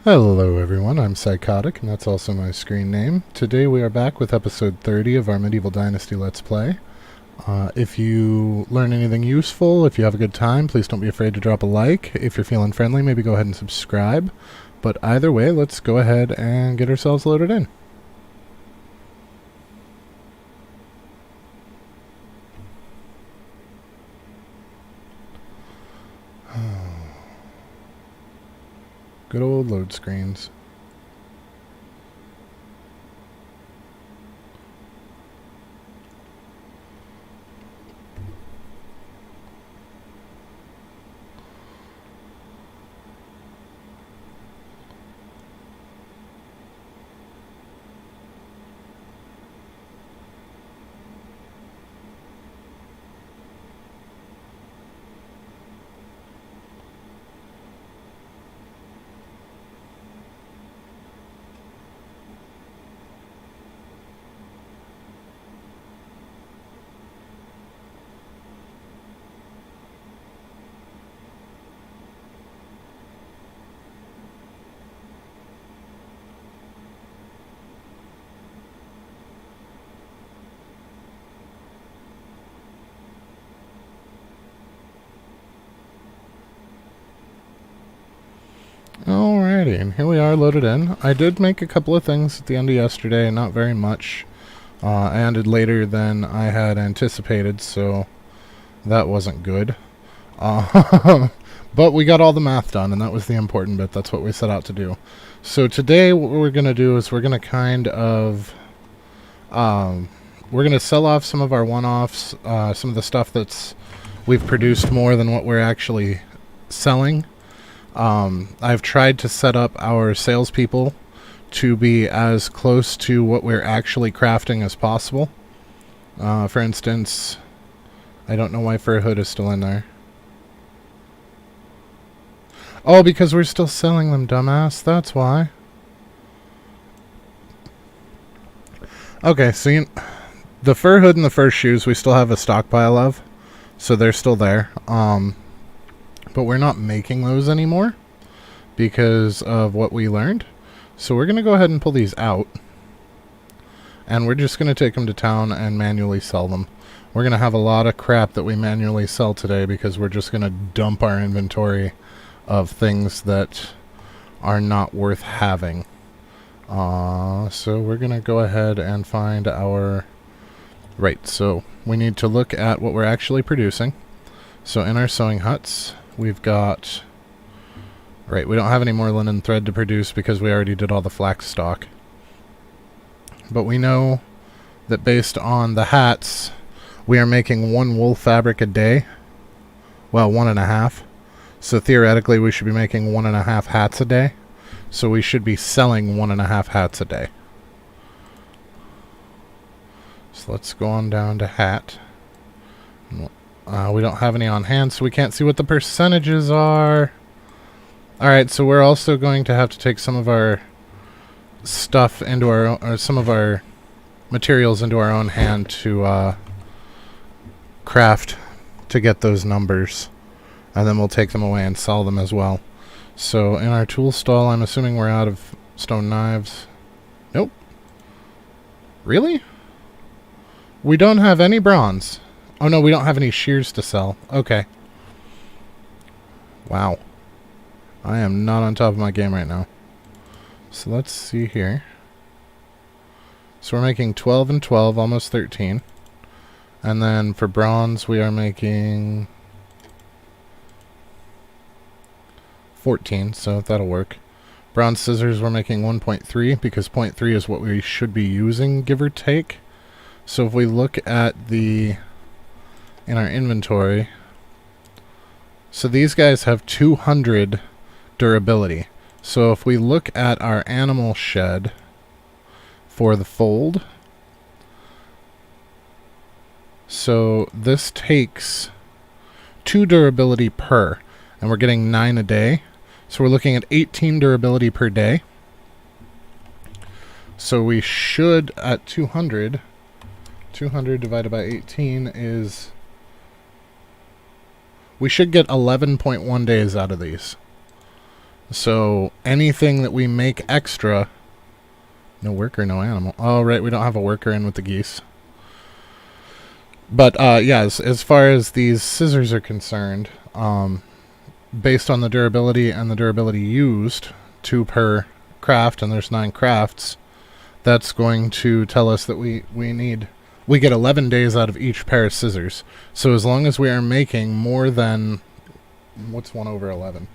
Hello everyone, I'm Psychotic, and that's also my screen name. Today we are back with episode 30 of our Medieval Dynasty Let's Play. If you learn anything useful, if you have a good time, please don't be afraid to drop a like. If you're feeling friendly, maybe go ahead and subscribe. But either way, let's go ahead and get ourselves loaded in. Good old load screens. Alrighty, and here we are loaded in. I did make a couple of things at the end of yesterday, not very much. I ended later than I had anticipated, so that wasn't good. But we got all the math done, and that was the important bit. That's what we set out to do. So today what we're going to do is we're going to kind of... we're going to sell off some of our one-offs, some of the stuff that's we've produced more than what we're actually selling. I've tried to set up our salespeople to be as close to what we're actually crafting as possible. For instance, I don't know why Fur Hood is still in there. Oh, because we're still selling them, dumbass. That's why. Okay, so the Fur Hood and the Fur Shoes we still have a stockpile of, so they're still there. But we're not making those anymore because of what we learned. So we're going to go ahead and pull these out. And we're just going to take them to town and manually sell them. We're going to have a lot of crap that we manually sell today because we're just going to dump our inventory of things that are not worth having. So we're going to go ahead and find our... Right, so we need to look at what we're actually producing. So in our sewing huts... We've got... Right, we don't have any more linen thread to produce because we already did all the flax stock. But we know that based on the hats, we are making 1 wool fabric a day. Well, 1.5. So theoretically, we should be making 1.5 hats a day. So we should be selling 1.5 hats a day. So let's go on down to hat. We don't have any on hand, so we can't see what the percentages are. Alright, so we're also going to have to take some of our stuff into our own, or some of our materials into our own hand to craft to get those numbers. And then we'll take them away and sell them as well. So in our tool stall, I'm assuming we're out of stone knives. Nope. Really? We don't have any bronze. Oh no, we don't have any shears to sell. Okay. Wow. I am not on top of my game right now. So let's see here. So we're making 12 and 12, almost 13. And then for bronze, we are making 14, so that'll work. Bronze scissors, we're making 1.3, because 0.3 is what we should be using, give or take. So if we look at the... in our inventory, so these guys have 200 durability. So if we look at our animal shed for the fold, so this takes 2 durability per, and we're getting 9 a day. So we're looking at 18 durability per day. So we should, at 200 divided by 18 is... we should get 11.1 days out of these. So anything that we make extra... No worker, no animal. Oh, right, we don't have a worker in with the geese. But, yeah, as far as these scissors are concerned, based on the durability and the durability used, 2 per craft, and there's 9 crafts, that's going to tell us that we get 11 days out of each pair of scissors. So as long as we are making more than... What's 1 over 11?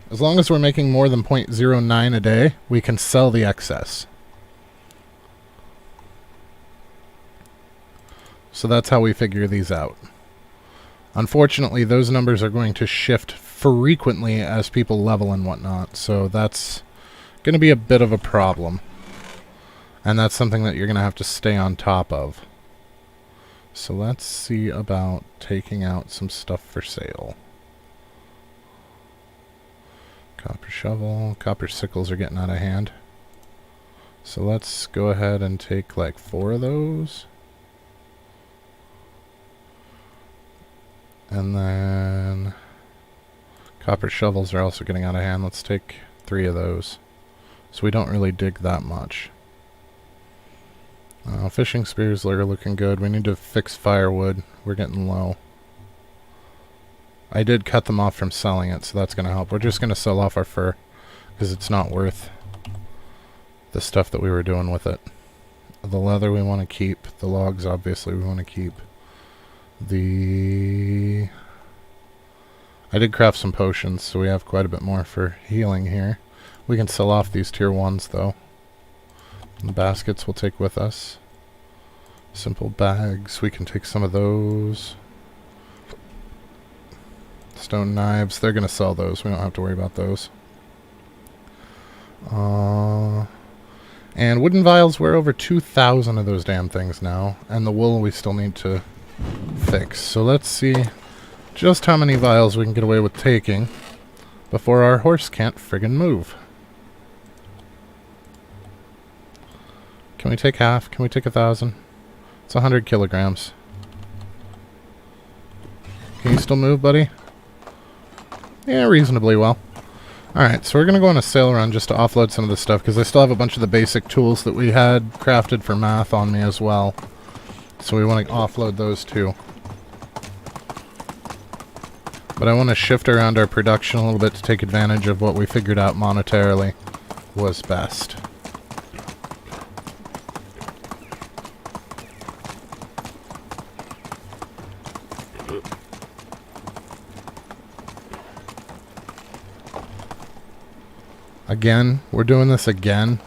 As long as we're making more than 0.09 a day, we can sell the excess. So that's how we figure these out. Unfortunately, those numbers are going to shift frequently as people level and whatnot, so that's going to be a bit of a problem. And that's something that you're going to have to stay on top of. So let's see about taking out some stuff for sale. Copper shovel. Copper sickles are getting out of hand. So let's go ahead and take like 4 of those. And then copper shovels are also getting out of hand. Let's take 3 of those. So we don't really dig that much. Fishing spears are looking good. We need to fix firewood. We're getting low. I did cut them off from selling it, so that's going to help. We're just going to sell off our fur because it's not worth the stuff that we were doing with it. The leather we want to keep. The logs, obviously, we want to keep. I did craft some potions, so we have quite a bit more for healing here. We can sell off these tier 1s, though. The baskets we'll take with us. Simple bags, we can take some of those. Stone knives, they're going to sell those. We don't have to worry about those. And wooden vials, we're over 2,000 of those damn things now. And the wool we still need to fix. So let's see just how many vials we can get away with taking before our horse can't friggin' move. Can we take half? Can we take 1,000? It's 100 kilograms. Can you still move, buddy? Yeah, reasonably well. Alright, so we're going to go on a sale run just to offload some of this stuff, because I still have a bunch of the basic tools that we had crafted for math on me as well. So we want to offload those too. But I want to shift around our production a little bit to take advantage of what we figured out monetarily was best. Again, we're doing this again.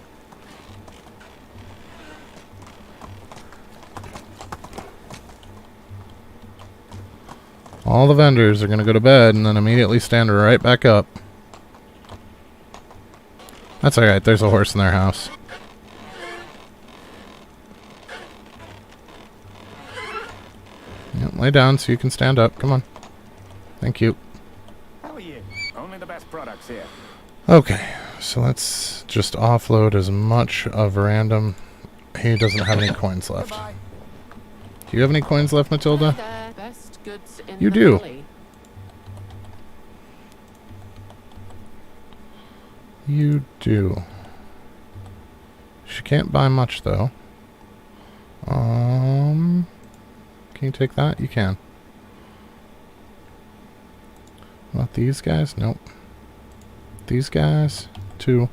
All the vendors are going to go to bed and then immediately stand right back up. That's alright, there's a horse in their house. Yep, lay down so you can stand up. Come on. Thank you. How are you? Only the best products here. Okay, so let's just offload as much of random... He doesn't have any coins left. Do you have any coins left, Matilda? You do. You do. She can't buy much, though. Can you take that? You can. Not these guys? Nope. These guys? 2.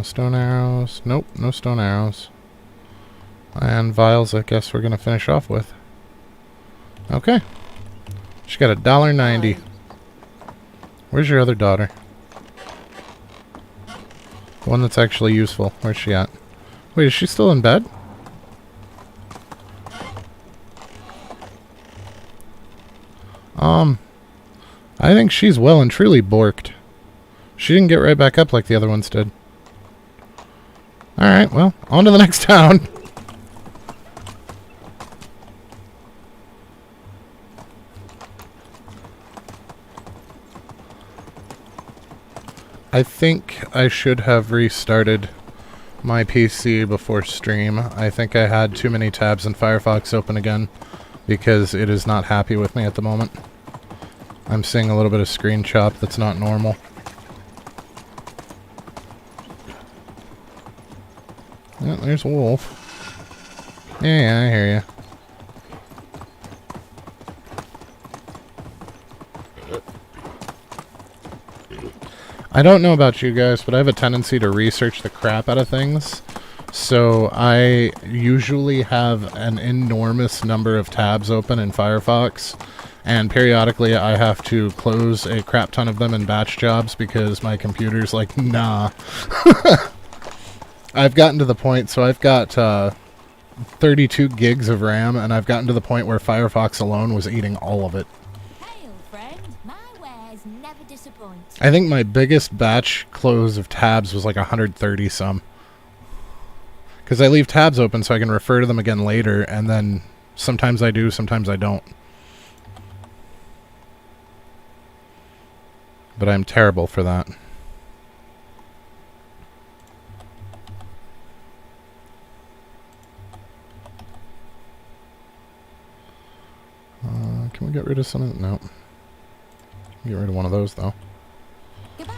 Stone arrows? Nope, no stone arrows. And vials, I guess we're going to finish off with. Okay. She got $1.90. Where's your other daughter? The one that's actually useful. Where's she at? Wait, is she still in bed? I think she's well and truly borked. She didn't get right back up like the other ones did. Alright, well, on to the next town. I think I should have restarted my PC before stream. I think I had too many tabs in Firefox open again because it is not happy with me at the moment. I'm seeing a little bit of screen chop that's not normal. Oh, there's a wolf. Yeah, I hear you. I don't know about you guys, but I have a tendency to research the crap out of things. So I usually have an enormous number of tabs open in Firefox, and periodically I have to close a crap ton of them in batch jobs because my computer's like, nah. I've gotten to the point, so I've got 32 gigs of RAM, and I've gotten to the point where Firefox alone was eating all of it. Hail, friend. My wares never disappoint. I think my biggest batch close of tabs was like 130 some. Because I leave tabs open so I can refer to them again later, and then sometimes I do, sometimes I don't. But I'm terrible for that. Can we get rid of some of... No. Get rid of one of those, though. Goodbye.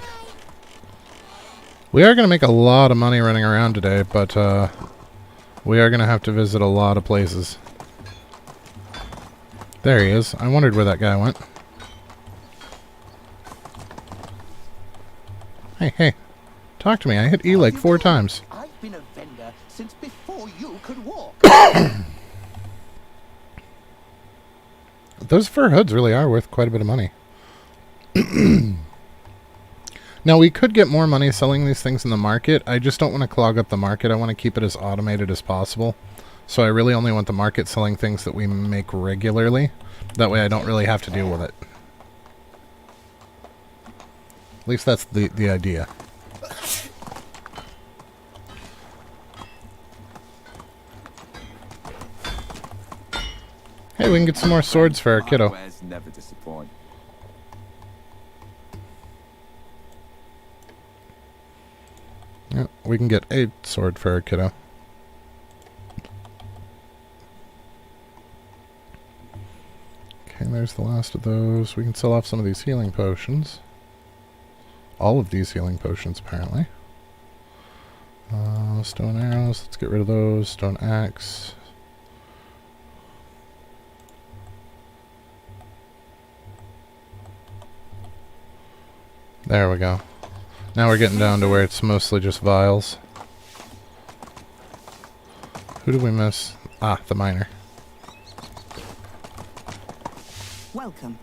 We are going to make a lot of money running around today, but we are going to have to visit a lot of places. There he is. I wondered where that guy went. Hey, hey. Talk to me. I hit E like 4 times. I've been a vendor since before you could walk. Those fur hoods really are worth quite a bit of money. Now, we could get more money selling these things in the market. I just don't want to clog up the market. I want to keep it as automated as possible. So I really only want the market selling things that we make regularly. That way I don't really have to deal with it. At least that's the idea. Hey, we can get some more swords for our kiddo. Never disappoint. Yeah, we can get a sword for our kiddo. Okay, there's the last of those. We can sell off some of these healing potions. All of these healing potions, apparently. Stone arrows. Let's get rid of those. Stone axe. There we go. Now we're getting down to where it's mostly just vials. Who did we miss? Ah, the miner. Welcome.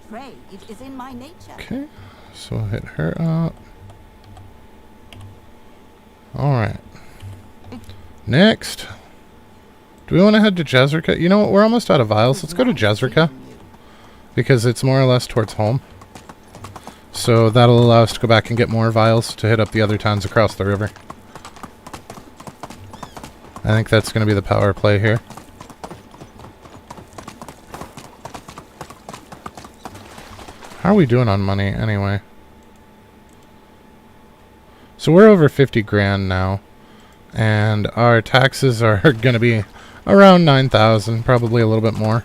Trade is in my nature. Okay, so we'll hit her up. Alright. Next. Do we want to head to Jezreka? You know what, we're almost out of vials. Let's go to Jezreka. Because it's more or less towards home. So that'll allow us to go back and get more vials to hit up the other towns across the river. I think that's going to be the power play here. How are we doing on money anyway? So we're over 50 grand now. And our taxes are going to be around 9,000, probably a little bit more.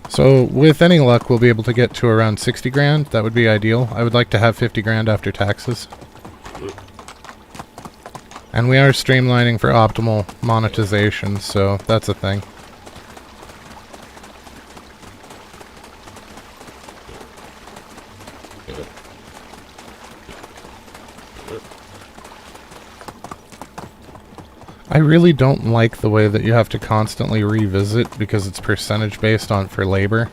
So with any luck, we'll be able to get to around 60 grand. That would be ideal. I would like to have 50 grand after taxes. And we are streamlining for optimal monetization, so that's a thing. I really don't like the way that you have to constantly revisit because it's percentage based on for labor.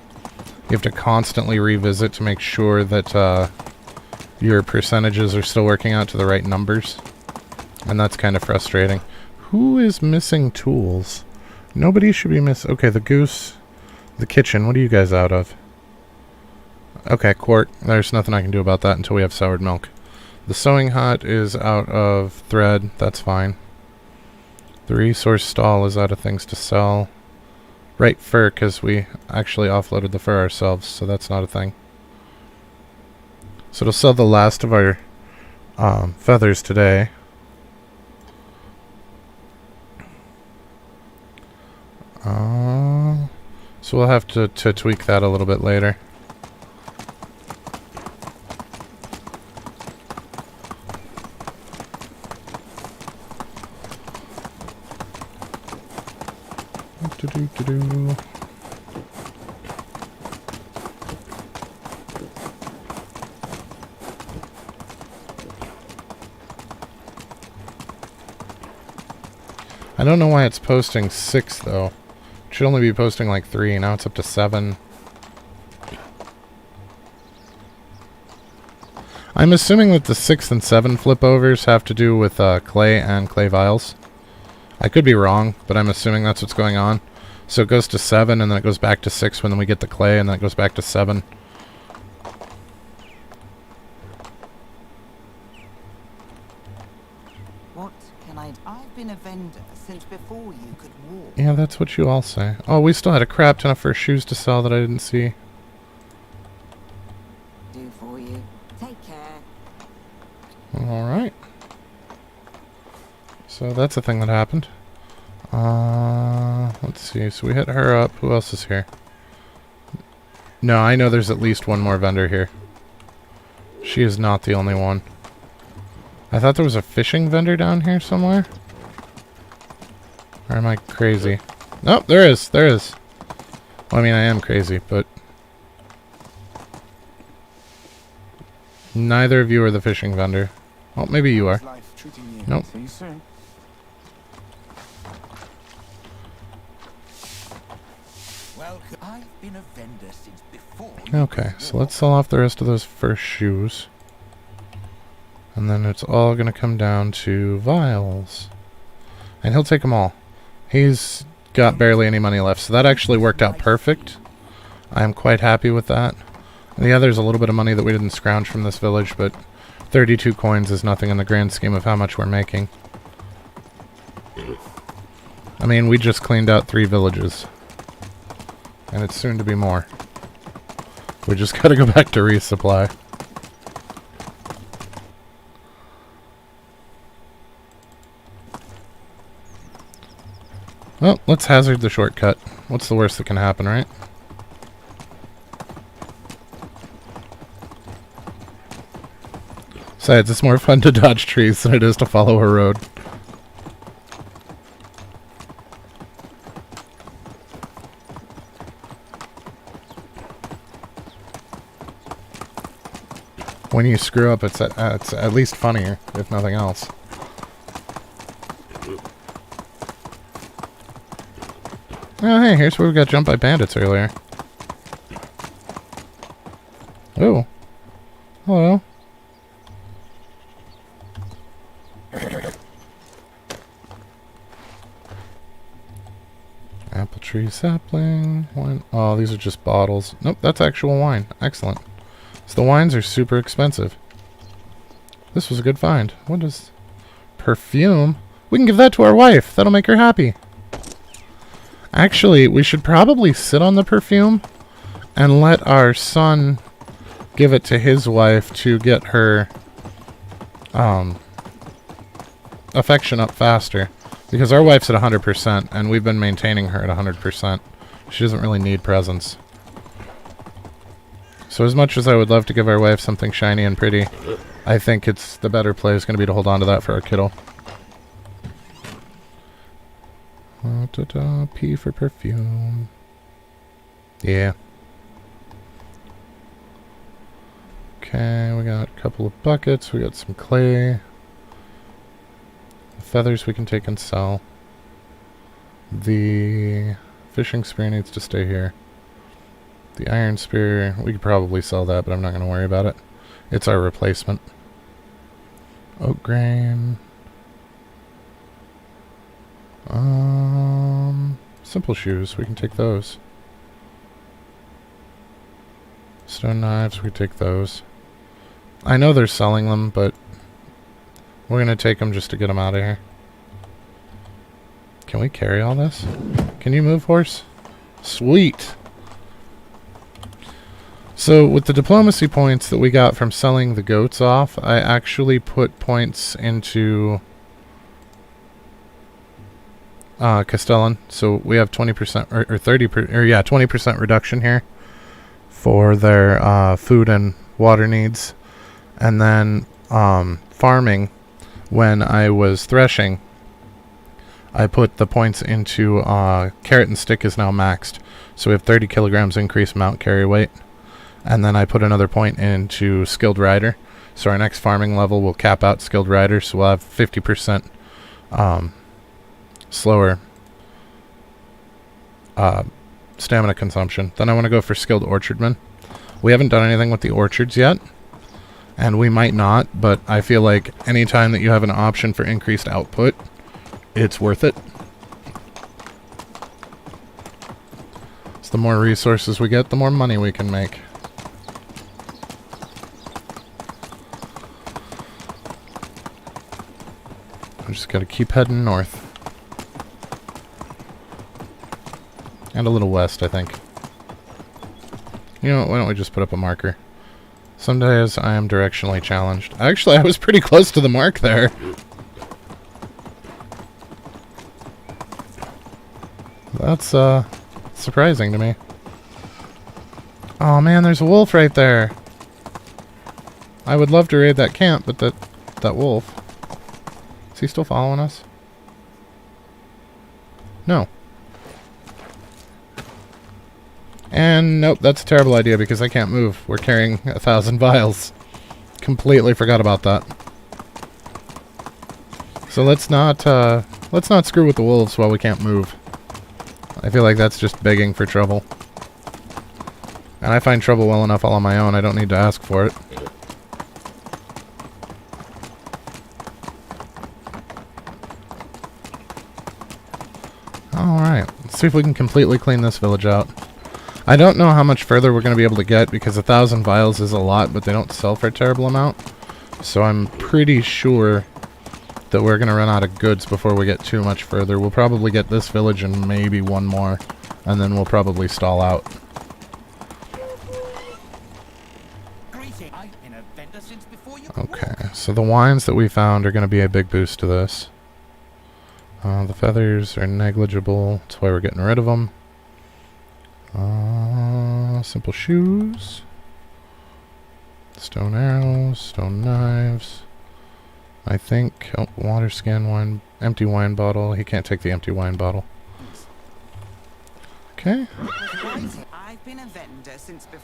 You have to constantly revisit to make sure that your percentages are still working out to the right numbers. And that's kind of frustrating. Who is missing tools? Nobody should be missing. Okay, the goose. The kitchen. What are you guys out of? Okay, quart. There's nothing I can do about that until we have soured milk. The sewing hut is out of thread. That's fine. The resource stall is out of things to sell. Right, fur, because we actually offloaded the fur ourselves, so that's not a thing. So it'll sell the last of our feathers today. So we'll have to tweak that a little bit later. Do-do-do-do. I don't know why it's posting 6 though. It should only be posting like 3. Now it's up to 7. I'm assuming that the 6 and 7 flip overs have to do with clay and clay vials. I could be wrong, but I'm assuming that's what's going on. So it goes to 7 and then it goes back to 6 when we get the clay, and then it goes back to 7. What can I've been a vendor since before you could walk. Yeah, that's what you all say. Oh, we still had a crap ton of first shoes to sell that I didn't see. Do for you. Take care. Alright. So that's a thing that happened. Let's see. So we hit her up. Who else is here? No, I know there's at least one more vendor here. She is not the only one. I thought there was a fishing vendor down here somewhere. Or am I crazy? Nope, there is. There is. Well, I mean, I am crazy, but... neither of you are the fishing vendor. Well, maybe you are. Nope. See you soon. Well, I've been a vendor since before. Okay, so let's sell off the rest of those first shoes. And then it's all going to come down to vials. And he'll take them all. He's got barely any money left, so that actually worked out perfect. I am quite happy with that. And yeah, there's a little bit of money that we didn't scrounge from this village, but 32 coins is nothing in the grand scheme of how much we're making. I mean, we just cleaned out 3 villages. And it's soon to be more. We just gotta go back to resupply. Well, let's hazard the shortcut. What's the worst that can happen, right? Besides, it's more fun to dodge trees than it is to follow a road. When you screw up, it's at least funnier, if nothing else. Oh, hey, here's where we got jumped by bandits earlier. Oh. Hello. Apple tree sapling. Wine. Oh, these are just bottles. Nope, that's actual wine. Excellent. So the wines are super expensive. This was a good find. What is... perfume? We can give that to our wife. That'll make her happy. Actually, we should probably sit on the perfume and let our son give it to his wife to get her affection up faster. Because our wife's at 100% and we've been maintaining her at 100%. She doesn't really need presents. So as much as I would love to give our wife something shiny and pretty, I think it's the better play is going to be to hold on to that for our kiddo. P for perfume. Yeah. Okay, we got a couple of buckets. We got some clay. The feathers we can take and sell. The fishing spear needs to stay here. The iron spear, we could probably sell that, but I'm not going to worry about it. It's our replacement. Oat grain. Simple shoes, we can take those. Stone knives, we take those. I know they're selling them, but we're going to take them just to get them out of here. Can we carry all this? Can you move, horse? Sweet! So, with the diplomacy points that we got from selling the goats off, I actually put points into Castellan. So we have 20% or 20% reduction here for their food and water needs. And then farming, when I was threshing, I put the points into carrot and stick is now maxed. So we have 30 kilograms increased mount carry weight. And then I put another point into skilled rider. So our next farming level will cap out skilled rider. So we'll have 50% slower stamina consumption. Then I want to go for skilled orchardman. We haven't done anything with the orchards yet. And we might not, but I feel like anytime that you have an option for increased output, it's worth it. So the more resources we get, the more money we can make. I just gotta keep heading north. And a little west, I think. You know what, why don't we just put up a marker? Some days I am directionally challenged. Actually, I was pretty close to the mark there. That's, surprising to me. Oh man, there's a wolf right there. I would love to raid that camp, but that wolf... Is he still following us? No. And nope, that's a terrible idea because I can't move. We're carrying 1,000 vials. Completely forgot about that. So let's not screw with the wolves while we can't move. I feel like that's just begging for trouble. And I find trouble well enough all on my own. I don't need to ask for it. Alright, let's see if we can completely clean this village out. I don't know how much further we're going to be able to get because 1,000 vials is a lot, but they don't sell for a terrible amount. So I'm pretty sure that we're going to run out of goods before we get too much further. We'll probably get this village and maybe one more, and then we'll probably stall out. Okay, so the wines that we found are going to be a big boost to this. The feathers are negligible, that's why we're getting rid of them. Simple shoes. Stone arrows, stone knives. I think, oh, water skin, wine, empty wine bottle. He can't take the empty wine bottle. Okay.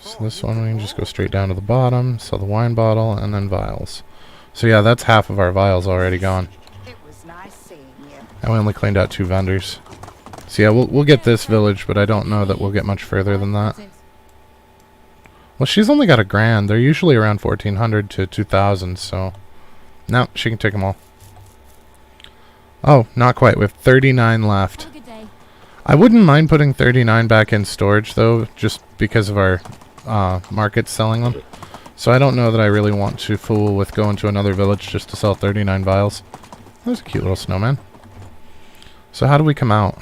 So this one we can just go straight down to the bottom, sell the wine bottle, and then vials. So yeah, that's half of our vials already gone. It was nice seeing you. And we only cleaned out 2 vendors. So yeah, we'll get this village, but I don't know that we'll get much further than that. Well, she's only got $1,000. They're usually around 1,400 to 2,000, so... No, she can take them all. Oh, not quite. We have 39 left. I wouldn't mind putting 39 back in storage, though, just because of our markets selling them. So I don't know that I really want to fool with going to another village just to sell 39 vials. There's a cute little snowman. So how do we come out?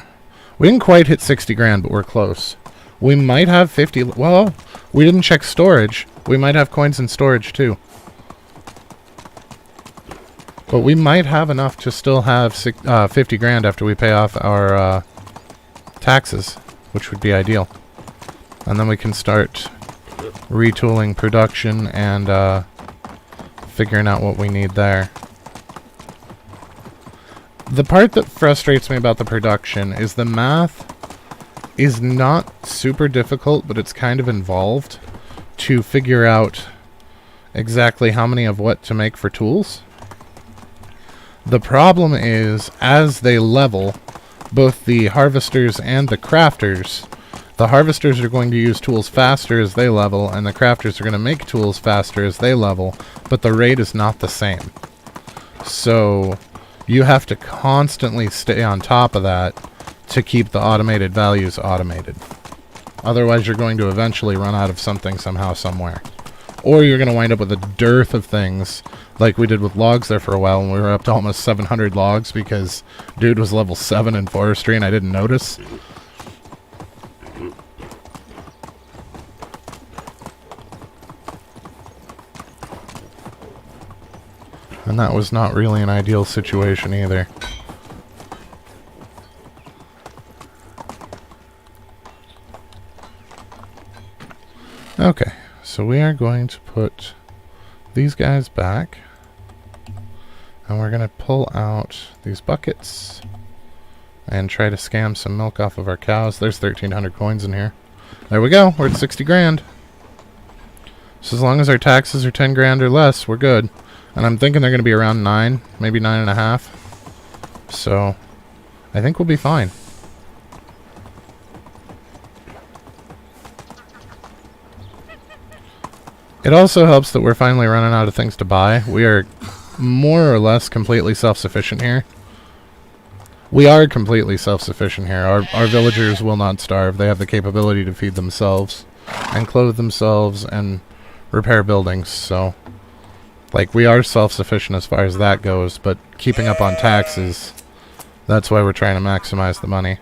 We didn't quite hit 60 grand, but we're close. We might have 50... Well, we didn't check storage. We might have coins in storage, too. But we might have enough to still have 50 grand after we pay off our taxes, which would be ideal. And then we can start retooling production and figuring out what we need there. The part that frustrates me about the production is the math is not super difficult, but it's kind of involved to figure out exactly how many of what to make for tools. The problem is, as they level, both the harvesters and the crafters, the harvesters are going to use tools faster as they level, and the crafters are going to make tools faster as they level, but the rate is not the same. So you have to constantly stay on top of that to keep the automated values automated. Otherwise, you're going to eventually run out of something somehow, somewhere. Or you're going to wind up with a dearth of things, like we did with logs there for a while, and we were up to almost 700 logs because dude was level 7 in forestry and I didn't notice. And that was not really an ideal situation either. Okay, so we are going to put these guys back. And we're going to pull out these buckets and try to scam some milk off of our cows. There's 1,300 coins in here. There we go. We're at 60 grand. So as long as our taxes are 10 grand or less, we're good. And I'm thinking they're going to be around 9, maybe 9.5. So I think we'll be fine. It also helps that we're finally running out of things to buy. We are more or less completely self-sufficient here. We are completely self-sufficient here. Our villagers will not starve. They have the capability to feed themselves and clothe themselves and repair buildings. So, like, we are self-sufficient as far as that goes, but keeping up on taxes, that's why we're trying to maximize the money.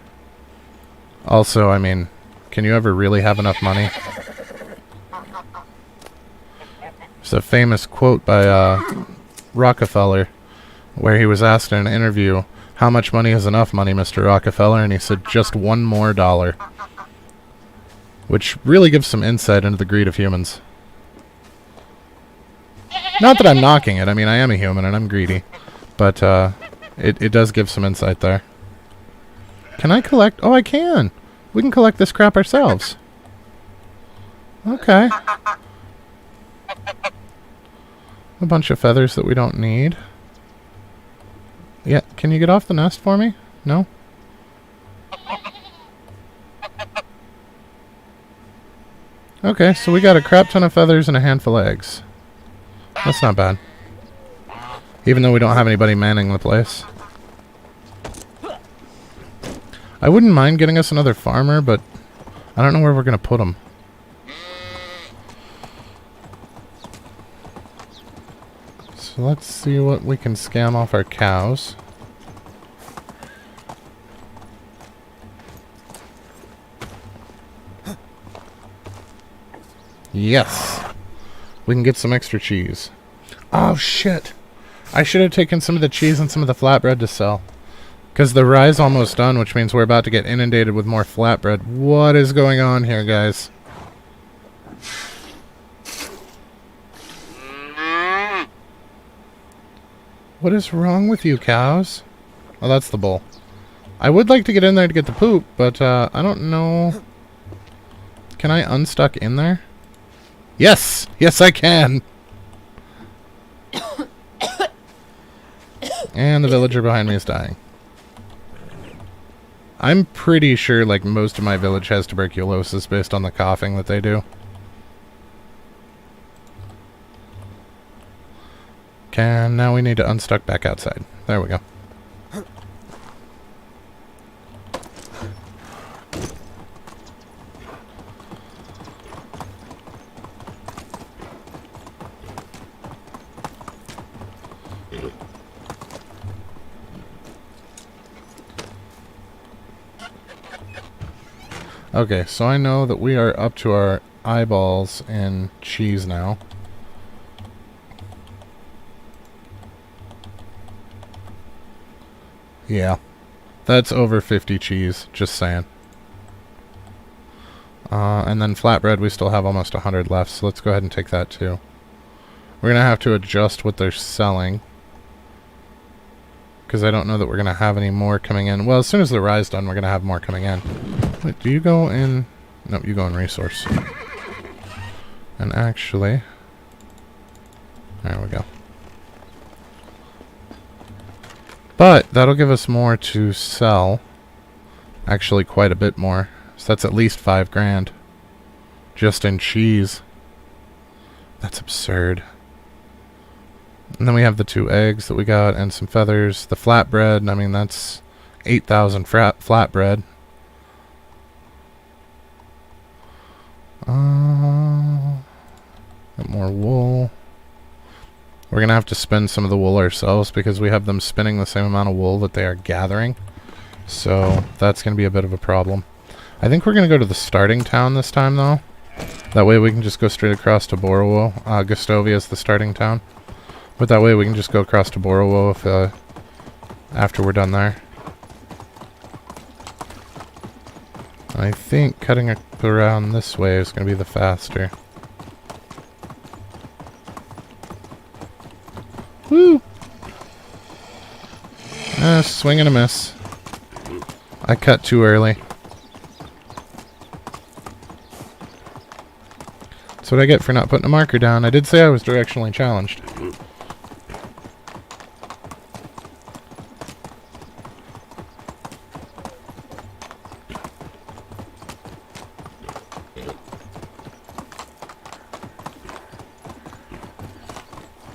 Also, I mean, can you ever really have enough money? There's a famous quote by Rockefeller where he was asked in an interview, "How much money is enough money, Mr. Rockefeller?" And he said, "Just one more dollar." Which really gives some insight into the greed of humans. Not that I'm knocking it. I mean, I am a human and I'm greedy. But it does give some insight there. Can I collect? Oh, I can! We can collect this crap ourselves. Okay. A bunch of feathers that we don't need. Yeah, can you get off the nest for me? No? Okay, so we got a crap ton of feathers and a handful of eggs. That's not bad. Even though we don't have anybody manning the place. I wouldn't mind getting us another farmer, but I don't know where we're going to put him. So let's see what we can scam off our cows. Yes! We can get some extra cheese. Oh shit! I should have taken some of the cheese and some of the flatbread to sell. Because the rye's almost done, which means we're about to get inundated with more flatbread. What is going on here, guys? What is wrong with you, cows? Oh, that's the bull. I would like to get in there to get the poop, but I don't know. Can I unstuck in there? Yes! Yes, I can! And the villager behind me is dying. I'm pretty sure, like, most of my village has tuberculosis based on the coughing that they do. Now we need to unstuck back outside. There we go. Okay, so I know that we are up to our eyeballs in cheese now. Yeah, that's over 50 cheese, just saying. And then flatbread, we still have almost 100 left, so let's go ahead and take that too. We're going to have to adjust what they're selling, because I don't know that we're going to have any more coming in. Well, as soon as the rye's done, we're going to have more coming in. Wait, do you go in... Nope, you go in resource. And actually... There we go. But that'll give us more to sell. Actually, quite a bit more. So that's at least 5 grand. Just in cheese. That's absurd. And then we have the 2 eggs that we got and some feathers. The flatbread, I mean, that's 8,000 flatbread. Got more wool. We're going to have to spin some of the wool ourselves because we have them spinning the same amount of wool that they are gathering. So that's going to be a bit of a problem. I think we're going to go to the starting town this time, though. That way we can just go straight across to Borowo. Gustovia is the starting town. But that way we can just go across to Borowo if, after we're done there. I think cutting around this way is going to be the faster. Woo! Swing and a miss. I cut too early. That's what I get for not putting a marker down. I did say I was directionally challenged.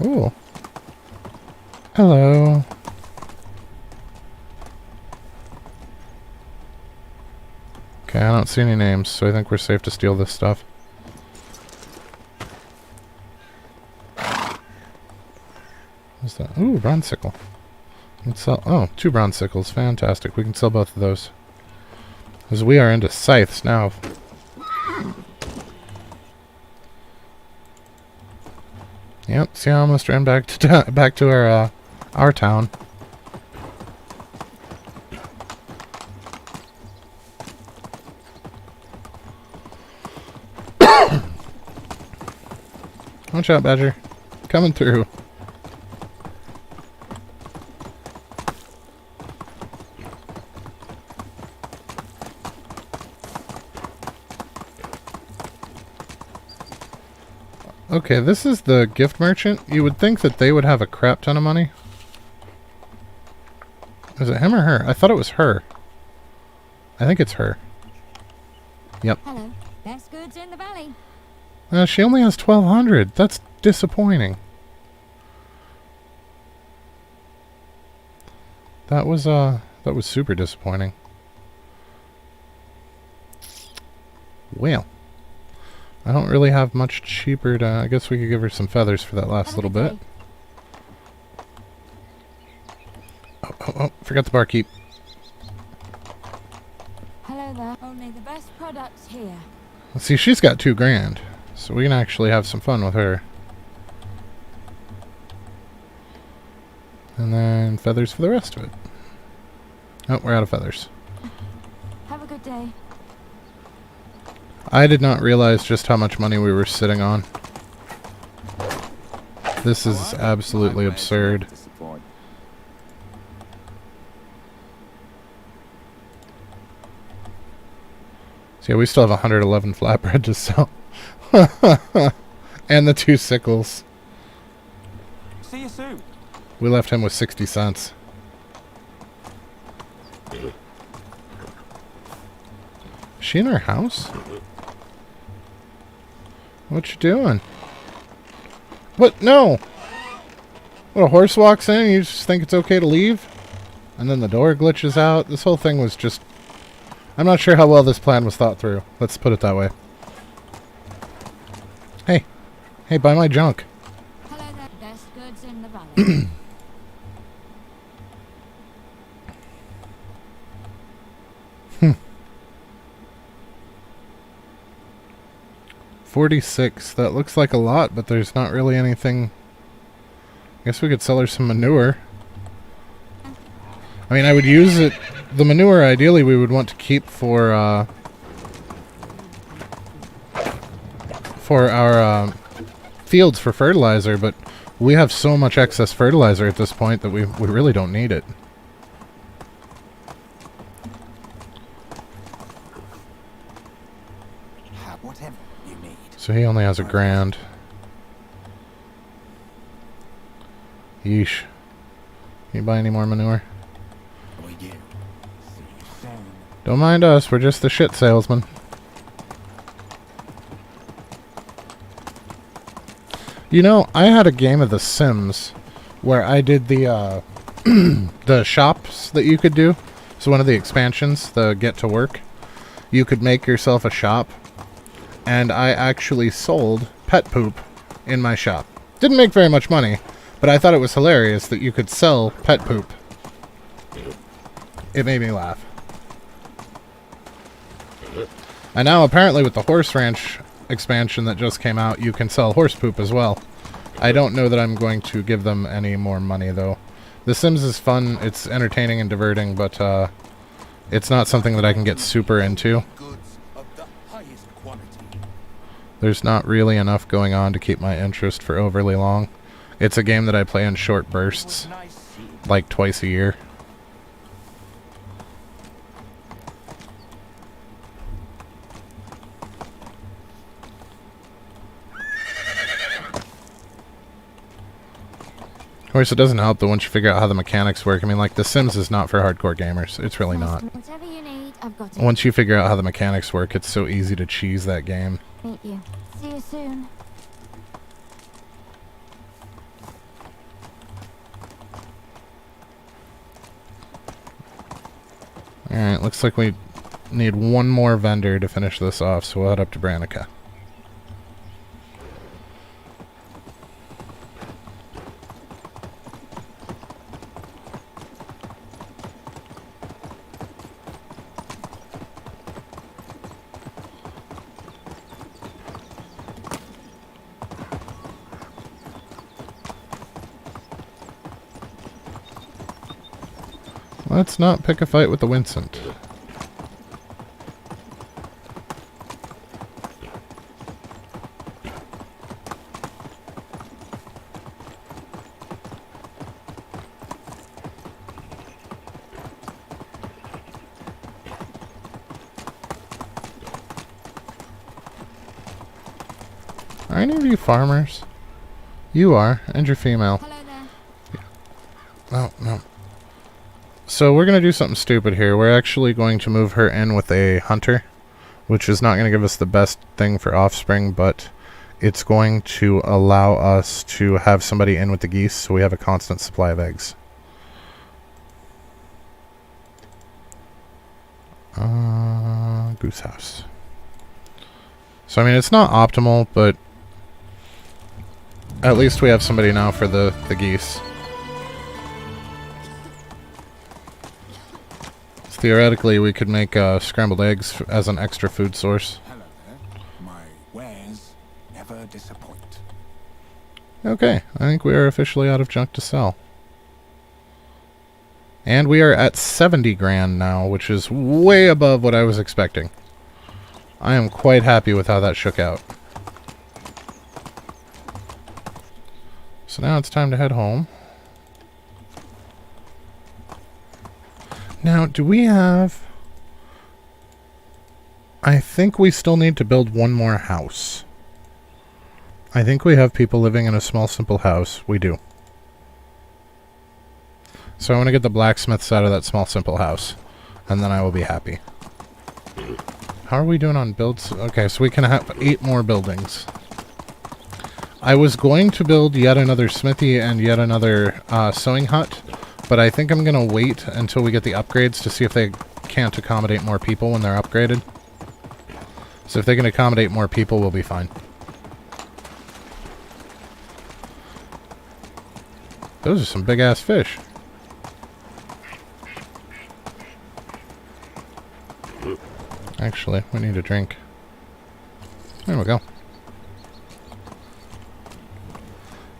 Ooh. Hello. Okay, I don't see any names, so I think we're safe to steal this stuff. What's that? Ooh, bronze sickle. Let's sell. Oh, 2 bronze sickles. Fantastic. We can sell both of those. Because we are into scythes now. Yep. See, I almost ran back to our town. Watch out, Badger. Coming through. Okay, this is the gift merchant. You would think that they would have a crap ton of money. Is it him or her? I thought it was her. I think it's her. Yep. Hello. Best goods in the valley. She only has 1,200. That's disappointing. That was super disappointing. Well, I don't really have much cheaper to... I guess we could give her some feathers for that last little bit. Oh, forgot the barkeep. Hello there. Only the best products here. Let's see, she's got 2 grand. So we can actually have some fun with her. And then feathers for the rest of it. Oh, we're out of feathers. Have a good day. I did not realize just how much money we were sitting on. This is absolutely absurd. So yeah, we still have 111 flatbread to sell. And the 2 sickles. See you soon. We left him with 60 cents. Is she in her house? What you doing? What? No! What, a horse walks in and you just think it's okay to leave? And then the door glitches out? This whole thing was just... I'm not sure how well this plan was thought through. Let's put it that way. Hey. Hey, buy my junk. Hello there. Best goods in the valley. 46. That looks like a lot, but there's not really anything. I guess we could sell her some manure. I mean, I would use it. The manure, ideally, we would want to keep for our fields for fertilizer, but we have so much excess fertilizer at this point that we really don't need it. Whatever you need. So he only has a grand. Yeesh. Can you buy any more manure? We do. See you soon. Don't mind us, we're just the shit salesman. You know, I had a game of The Sims where I did the the shops that you could do. So one of the expansions, the Get to Work, you could make yourself a shop. And I actually sold pet poop in my shop. Didn't make very much money, but I thought it was hilarious that you could sell pet poop. It made me laugh. And now apparently with the horse ranch expansion that just came out, you can sell horse poop as well. I don't know that I'm going to give them any more money though. The Sims is fun, it's entertaining and diverting, but it's not something that I can get super into. Goods of the highest quality. There's not really enough going on to keep my interest for overly long. It's a game that I play in short bursts, Nice seeing like twice a year. Of course, it doesn't help that once you figure out how the mechanics work. I mean, like, The Sims is not for hardcore gamers. It's really not. Whatever you need, I've got it. Once you figure out how the mechanics work, it's so easy to cheese that game. Meet you. See you soon. Alright, looks like we need one more vendor to finish this off, so we'll head up to Branica. Let's not pick a fight with the Vincent. Are any of you farmers? You are, and you're female. Hello there. Oh, no. So we're going to do something stupid here. We're actually going to move her in with a hunter, which is not going to give us the best thing for offspring, but it's going to allow us to have somebody in with the geese, so we have a constant supply of eggs. Goose house. So, I mean, it's not optimal, but at least we have somebody now for the geese. Theoretically, we could make scrambled eggs as an extra food source. Hello there. My wares never disappoint. Okay, I think we are officially out of junk to sell. And we are at 70 grand now, which is way above what I was expecting. I am quite happy with how that shook out. So now it's time to head home. Now, do we have... I think we still need to build one more house. I think we have people living in a small, simple house. We do. So I want to get the blacksmiths out of that small, simple house. And then I will be happy. How are we doing on builds? Okay, so we can have 8 more buildings. I was going to build yet another smithy and yet another sewing hut. But I think I'm going to wait until we get the upgrades to see if they can't accommodate more people when they're upgraded. So if they can accommodate more people, we'll be fine. Those are some big-ass fish. Actually, we need a drink. There we go.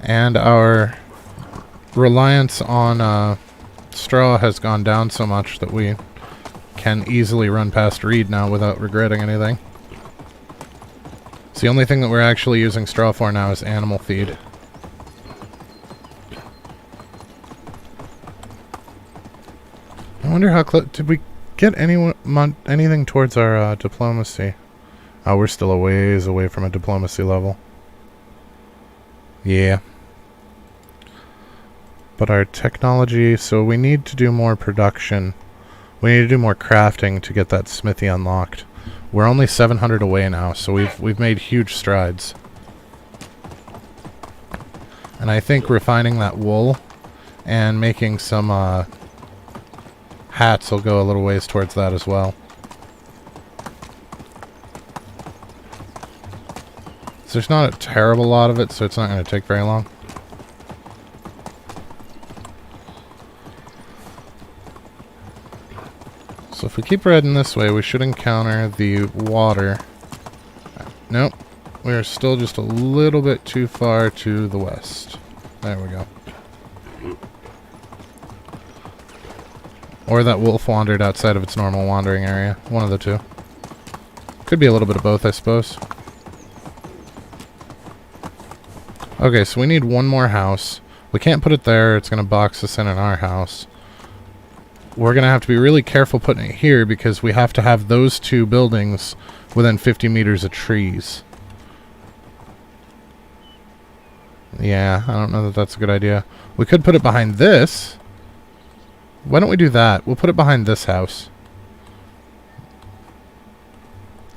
And our reliance on straw has gone down so much that we can easily run past Reed now without regretting anything. So the only thing that we're actually using straw for now is animal feed. I wonder how close... Did we get anything towards our diplomacy? Oh, we're still a ways away from a diplomacy level. Yeah. But our technology, so we need to do more production. We need to do more crafting to get that smithy unlocked. We're only 700 away now, so we've made huge strides. And I think refining that wool and making some hats will go a little ways towards that as well. So there's not a terrible lot of it, so it's not going to take very long. So if we keep heading this way, we should encounter the water. Nope. We are still just a little bit too far to the west. There we go. Or that wolf wandered outside of its normal wandering area. One of the two. Could be a little bit of both, I suppose. Okay, so we need one more house. We can't put it there. It's going to box us in our house. We're going to have to be really careful putting it here because we have to have those two buildings within 50 meters of trees. Yeah, I don't know that that's a good idea. We could put it behind this. Why don't we do that? We'll put it behind this house.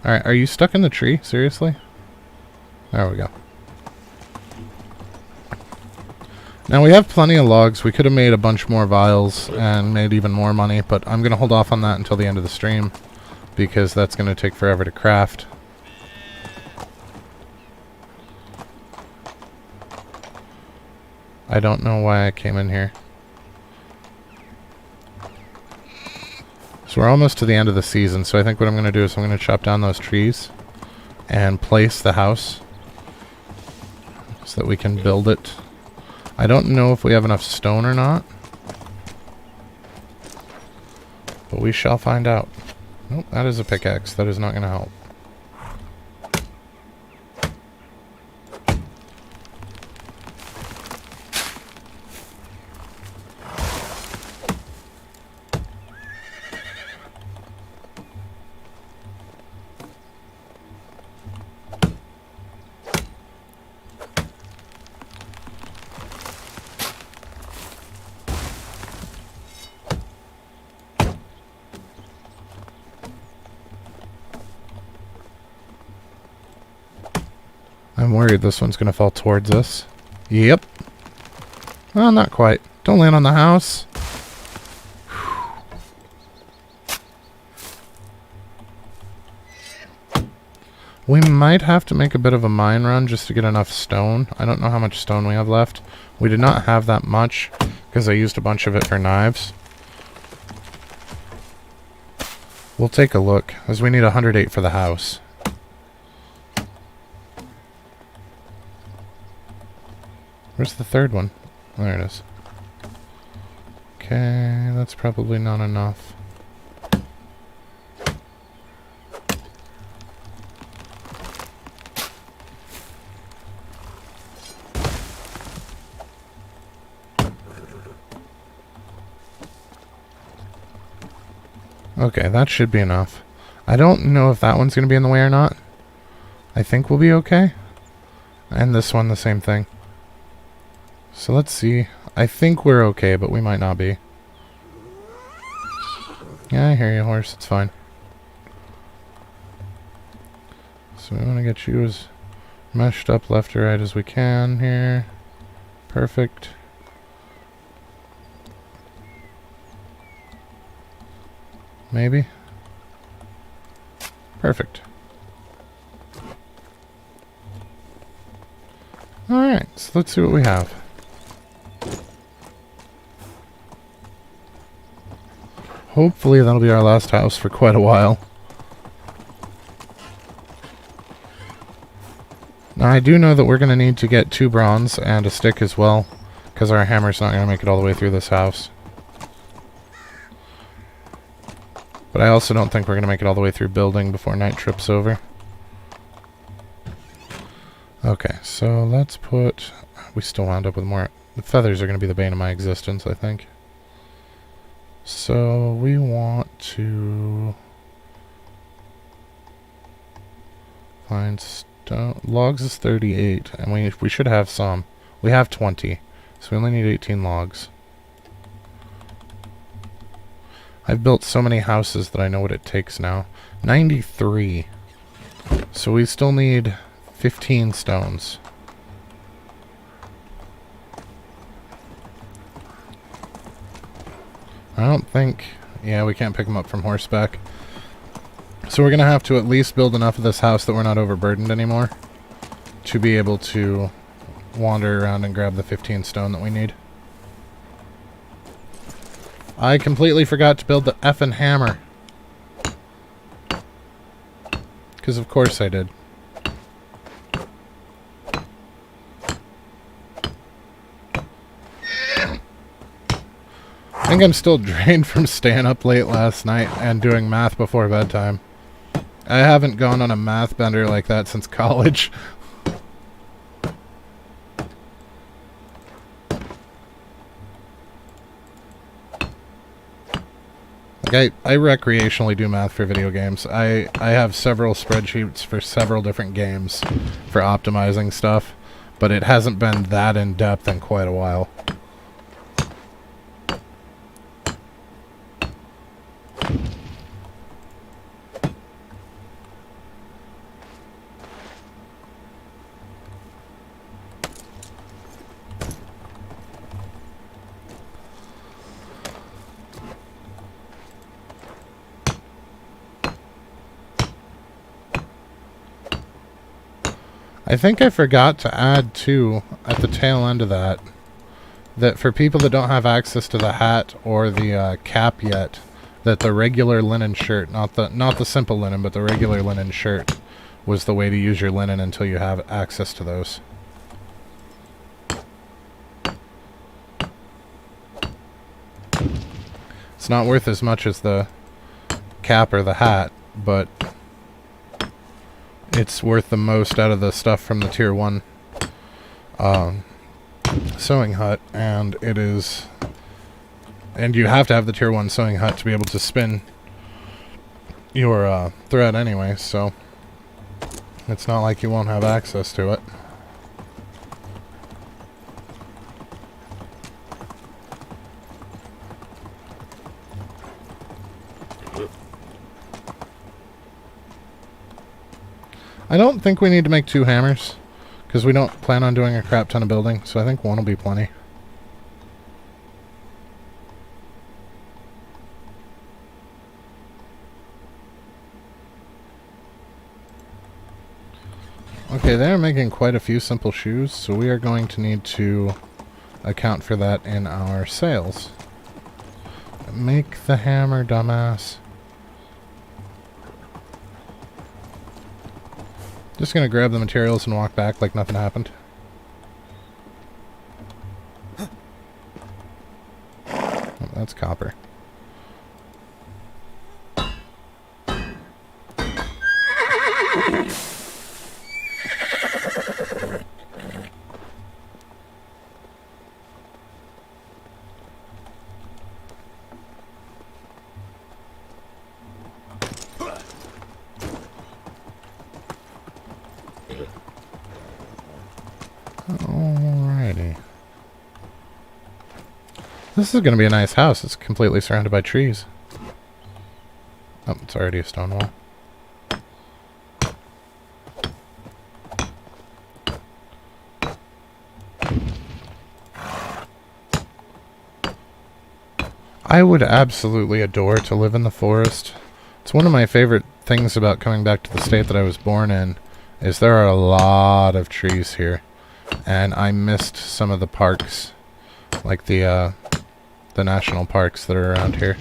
Alright, are you stuck in the tree? Seriously? There we go. Now we have plenty of logs. We could have made a bunch more vials and made even more money, but I'm going to hold off on that until the end of the stream because that's going to take forever to craft. I don't know why I came in here. So we're almost to the end of the season, so I think what I'm going to do is I'm going to chop down those trees and place the house so that we can build it. I don't know if we have enough stone or not, but we shall find out. Nope, that is a pickaxe. That is not going to help. I'm worried this one's going to fall towards us. Yep. Well, not quite. Don't land on the house. We might have to make a bit of a mine run just to get enough stone. I don't know how much stone we have left. We did not have that much because I used a bunch of it for knives. We'll take a look, as we need 108 for the house. Where's the third one? There it is. Okay, that's probably not enough. Okay, that should be enough. I don't know if that one's going to be in the way or not. I think we'll be okay. And this one, the same thing. So let's see. I think we're okay, but we might not be. Yeah, I hear you, horse. It's fine. So we want to get you as meshed up left or right as we can here. Perfect. Maybe. Perfect. Alright, so let's see what we have. Hopefully that'll be our last house for quite a while. Now I do know that we're going to need to get 2 bronze and a stick as well, because our hammer's not going to make it all the way through this house. But I also don't think we're going to make it all the way through building before night trip's over. Okay, so let's put... We still wound up with more... The feathers are going to be the bane of my existence, I think. So we want to find stone. Logs is 38, and we should have some. We have 20, so we only need 18 logs. I've built so many houses that I know what it takes now. 93. So we still need 15 stones. I don't think... Yeah, we can't pick them up from horseback. So we're going to have to at least build enough of this house that we're not overburdened anymore to be able to wander around and grab the 15 stone that we need. I completely forgot to build the effing hammer. Because of course I did. I think I'm still drained from staying up late last night and doing math before bedtime. I haven't gone on a math bender like that since college. Like I recreationally do math for video games. I have several spreadsheets for several different games for optimizing stuff, but it hasn't been that in-depth in quite a while. I think I forgot to add too at the tail end of that for people that don't have access to the hat or the cap yet, that the regular linen shirt, not the simple linen, but the regular linen shirt was the way to use your linen until you have access to those. It's not worth as much as the cap or the hat, but it's worth the most out of the stuff from the tier 1 sewing hut, and it is, and you have to have the tier 1 sewing hut to be able to spin your thread anyway, so it's not like you won't have access to it. I don't think we need to make 2 hammers, because we don't plan on doing a crap ton of building, so I think 1 will be plenty. Okay, they're making quite a few simple shoes, so we are going to need to account for that in our sales. Make the hammer, dumbass. Just gonna grab the materials and walk back like nothing happened. Oh, that's copper. Alrighty. This is going to be a nice house. It's completely surrounded by trees. Oh, it's already a stone wall. I would absolutely adore to live in the forest. It's one of my favorite things about coming back to the state that I was born in, is there are a lot of trees here. And I missed some of the parks, like the national parks that are around here.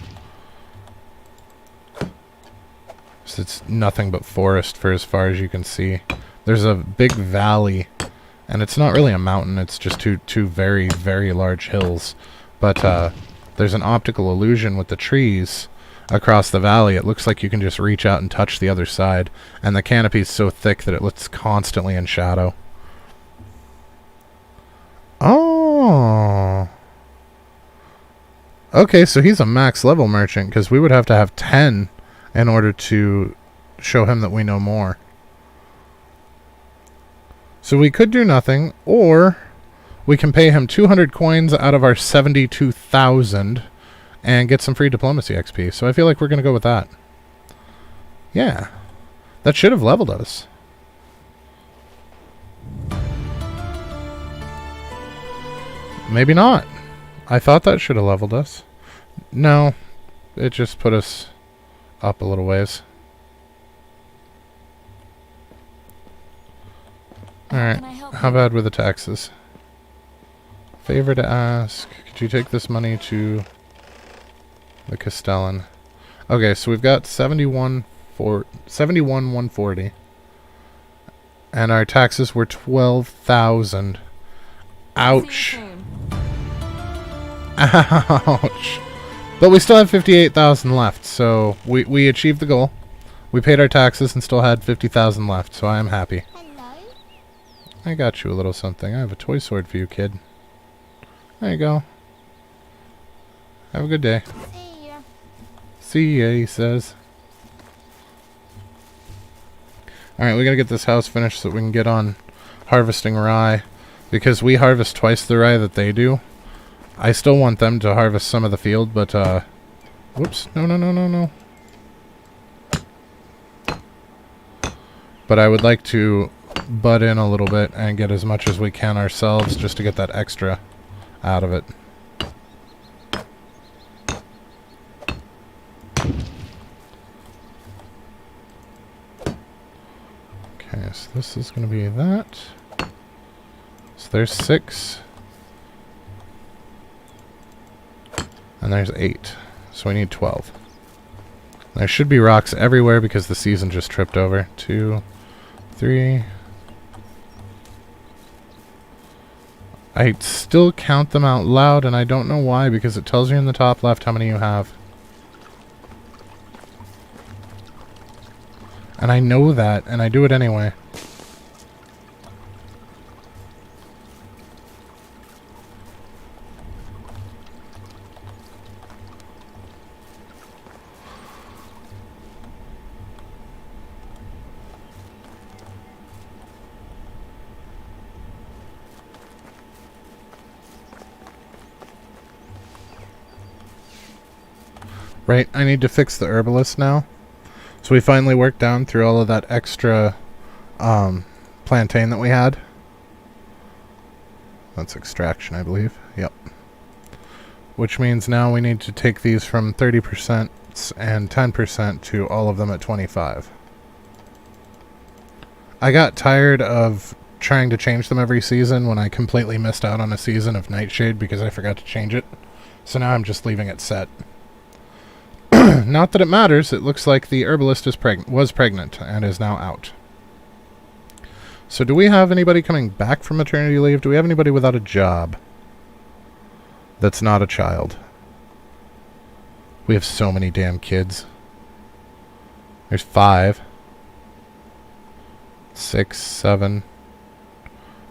So it's nothing but forest for as far as you can see. There's a big valley, and it's not really a mountain, it's just two very, very large hills. But there's an optical illusion with the trees across the valley. It looks like you can just reach out and touch the other side, and the canopy is so thick that it looks constantly in shadow. Oh. Okay, so he's a max level merchant, because we would have to have 10 in order to show him that we know more. So we could do nothing, or we can pay him 200 coins out of our 72,000 and get some free diplomacy XP. So I feel like we're going to go with that. Yeah. That should have leveled us. Maybe not. I thought that should have leveled us. No, it just put us up a little ways. Alright, how bad were the taxes? Favor to ask. Could you take this money to the Castellan? Okay, so we've got 71,140. And our taxes were 12,000. Ouch. Ouch. But we still have 58,000 left, so we achieved the goal. We paid our taxes and still had 50,000 left, so I am happy. Hello. I got you a little something. I have a toy sword for you, kid. There you go. Have a good day. See ya. See ya, he says. Alright, we gotta get this house finished so we can get on harvesting rye. Because we harvest twice the rye that they do. I still want them to harvest some of the field, but, whoops. No. But I would like to butt in a little bit and get as much as we can ourselves just to get that extra out of it. Okay, so this is going to be that. So there's 6. And there's 8. So we need 12. There should be rocks everywhere because the season just tripped over. 2, 3. I still count them out loud, and I don't know why, because it tells you in the top left how many you have. And I know that, and I do it anyway. Right, I need to fix the herbalist now. So we finally worked down through all of that extra plantain that we had. That's extraction, I believe. Yep. Which means now we need to take these from 30% and 10% to all of them at 25%. I got tired of trying to change them every season when I completely missed out on a season of Nightshade because I forgot to change it. So now I'm just leaving it set. Not that it matters. It looks like the herbalist was pregnant and is now out. So do we have anybody coming back from maternity leave? Do we have anybody without a job that's not a child? We have so many damn kids. There's 5. 6, 7.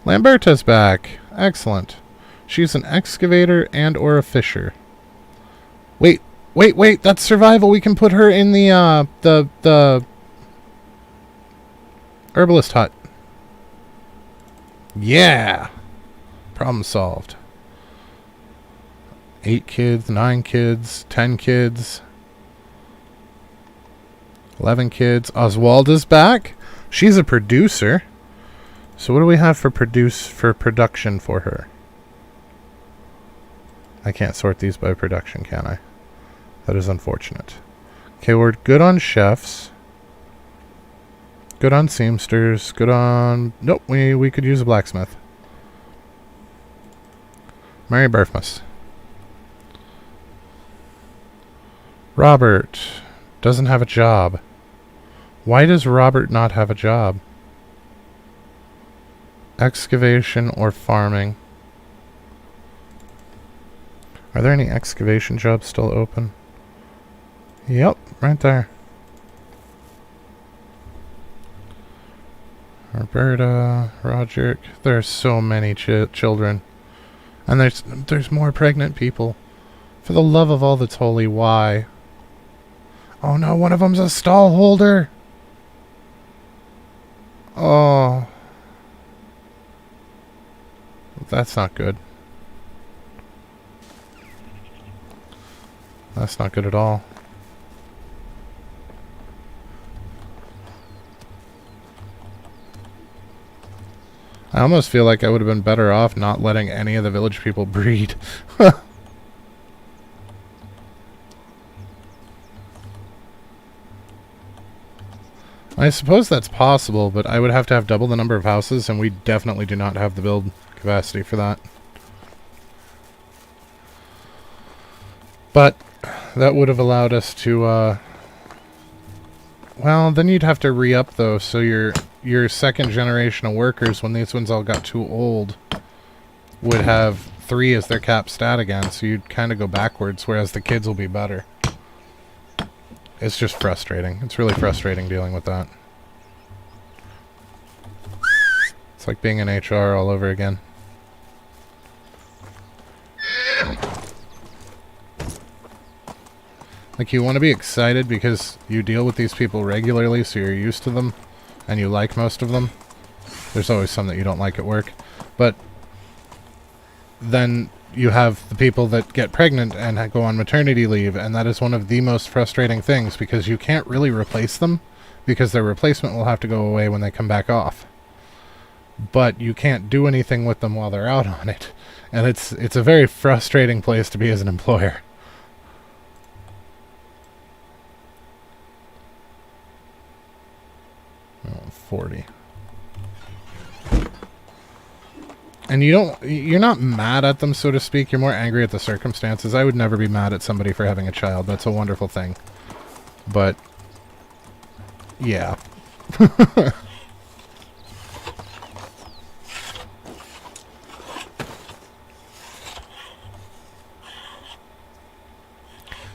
Lamberta's back. Excellent. She's an excavator and or a fisher. Wait, that's survival. We can put her in the herbalist hut. Yeah! Problem solved. 8 kids, 9 kids, 10 kids, 11 kids. Oswalda's back. She's a producer. So what do we have for production for her? I can't sort these by production, can I? That is unfortunate. Okay, we're good on chefs. Good on seamsters. Good on... Nope, we could use a blacksmith. Mary Burfmus. Robert doesn't have a job. Why does Robert not have a job? Excavation or farming. Are there any excavation jobs still open? Yep, right there. Roberta, Roderick. There are so many children. And there's more pregnant people. For the love of all that's holy, why? Oh no, one of them's a stall holder. Oh. That's not good. That's not good at all. I almost feel like I would have been better off not letting any of the village people breed. I suppose that's possible, but I would have to have double the number of houses, and we definitely do not have the build capacity for that. But that would have allowed us to, well, then you'd have to re-up, though, so your second generation of workers, when these ones all got too old, would have 3 as their cap stat again, so you'd kind of go backwards, whereas the kids will be better. It's just frustrating. It's really frustrating dealing with that. It's like being in HR all over again. Like, you want to be excited because you deal with these people regularly, so you're used to them, and you like most of them. There's always some that you don't like at work. But then you have the people that get pregnant and go on maternity leave, and that is one of the most frustrating things because you can't really replace them because their replacement will have to go away when they come back off. But you can't do anything with them while they're out on it. And it's a very frustrating place to be as an employer. Oh, 40. And you're not mad at them, so to speak. You're more angry at the circumstances. I would never be mad at somebody for having a child. That's a wonderful thing. But, yeah.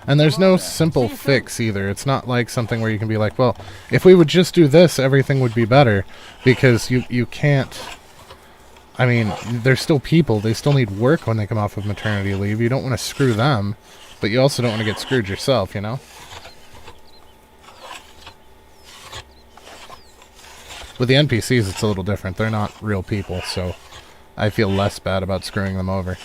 And there's no simple fix either. It's not like something where you can be like, well, if we would just do this, everything would be better. Because you can't... I mean, they're still people. They still need work when they come off of maternity leave. You don't want to screw them, but you also don't want to get screwed yourself, you know? With the NPCs, it's a little different. They're not real people, so I feel less bad about screwing them over.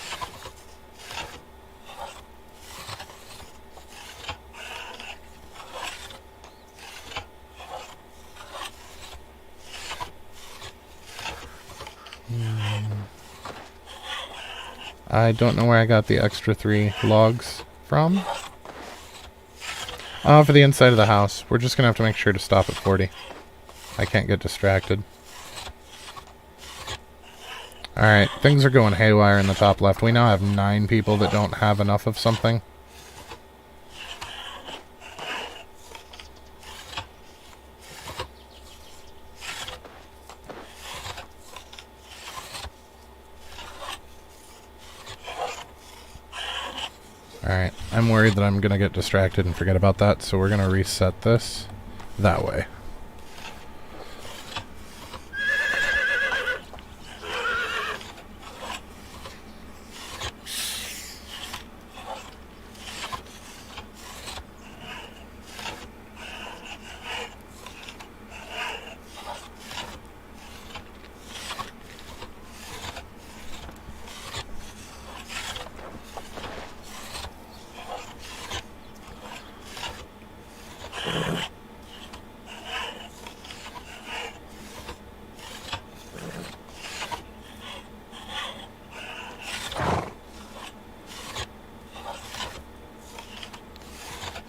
I don't know where I got the extra 3 logs from. For the inside of the house. We're just going to have to make sure to stop at 40. I can't get distracted. Alright, things are going haywire in the top left. We now have 9 people that don't have enough of something. Alright, I'm worried that I'm going to get distracted and forget about that, so we're going to reset this that way.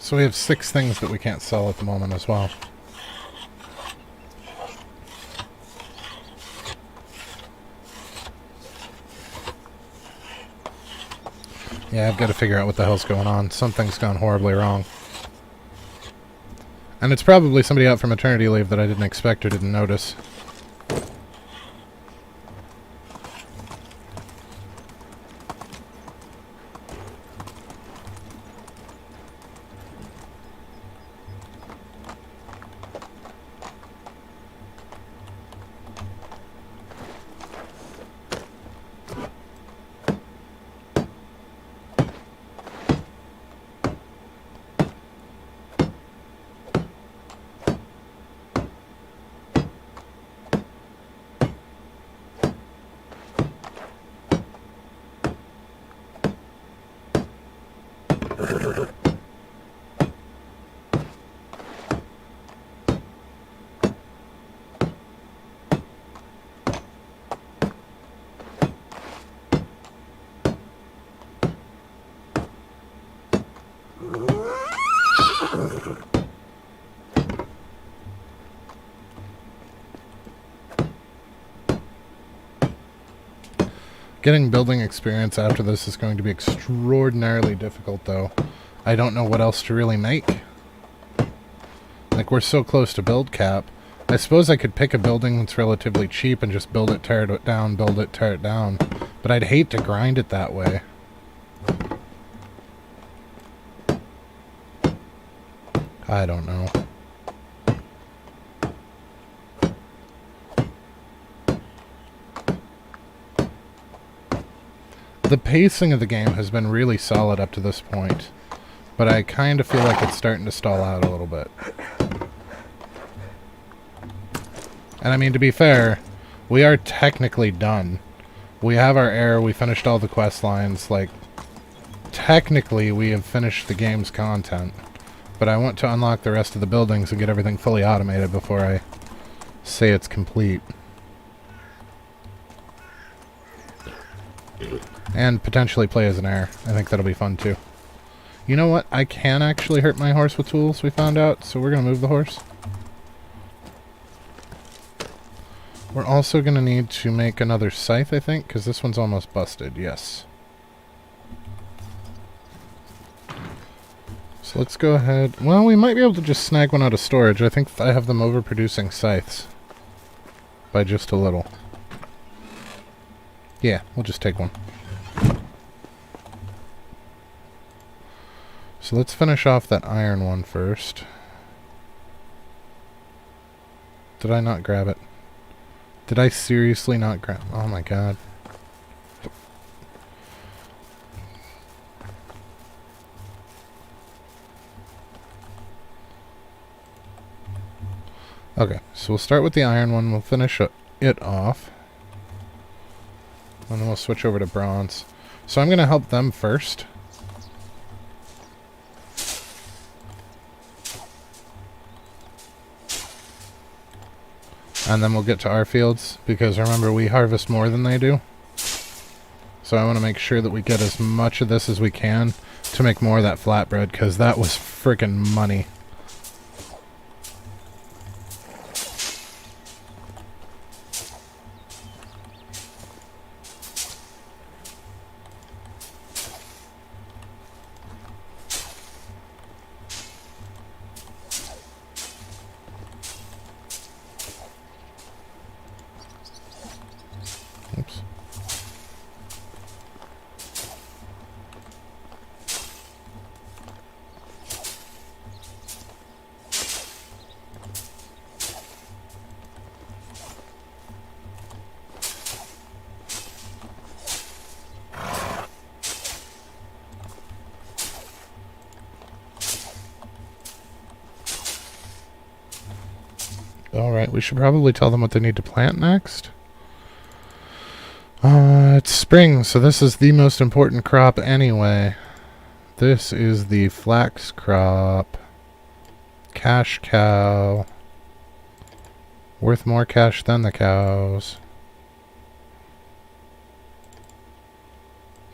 So we have 6 things that we can't sell at the moment as well. Yeah, I've got to figure out what the hell's going on. Something's gone horribly wrong. And it's probably somebody out for maternity leave that I didn't expect or didn't notice. Getting building experience after this is going to be extraordinarily difficult, though. I don't know what else to really make. Like, we're so close to build cap. I suppose I could pick a building that's relatively cheap and just build it, tear it down, build it, tear it down. But I'd hate to grind it that way. I don't know. The pacing of the game has been really solid up to this point. But I kind of feel like it's starting to stall out a little bit. And I mean, to be fair, we are technically done. We have our heir, we finished all the quest lines, like, technically we have finished the game's content. But I want to unlock the rest of the buildings and get everything fully automated before I say it's complete. And potentially play as an heir. I think that'll be fun too. You know what? I can actually hurt my horse with tools, we found out, so we're going to move the horse. We're also going to need to make another scythe, I think, because this one's almost busted. Yes. So let's go ahead. Well, we might be able to just snag one out of storage. I think I have them overproducing scythes. By just a little. Yeah, we'll just take one. So let's finish off that iron one first. Did I not grab it? Did I seriously not grab... Oh my god. Okay, so we'll start with the iron one. We'll finish it off. And then we'll switch over to bronze. So I'm going to help them first. And then we'll get to our fields, because remember, we harvest more than they do. So I want to make sure that we get as much of this as we can to make more of that flatbread, because that was freaking money. Oops. Alright, we should probably tell them what they need to plant next. It's spring, so this is the most important crop anyway. This is the flax crop. Cash cow. Worth more cash than the cows.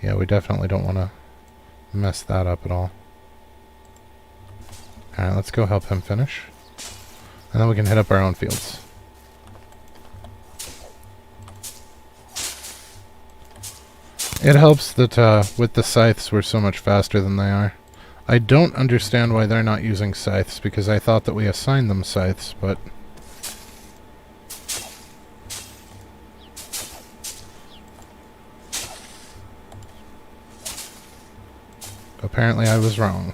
Yeah, we definitely don't want to mess that up at all. Alright, let's go help him finish. And then we can hit up our own fields. It helps that with the scythes we're so much faster than they are. I don't understand why they're not using scythes, because I thought that we assigned them scythes, but... apparently I was wrong.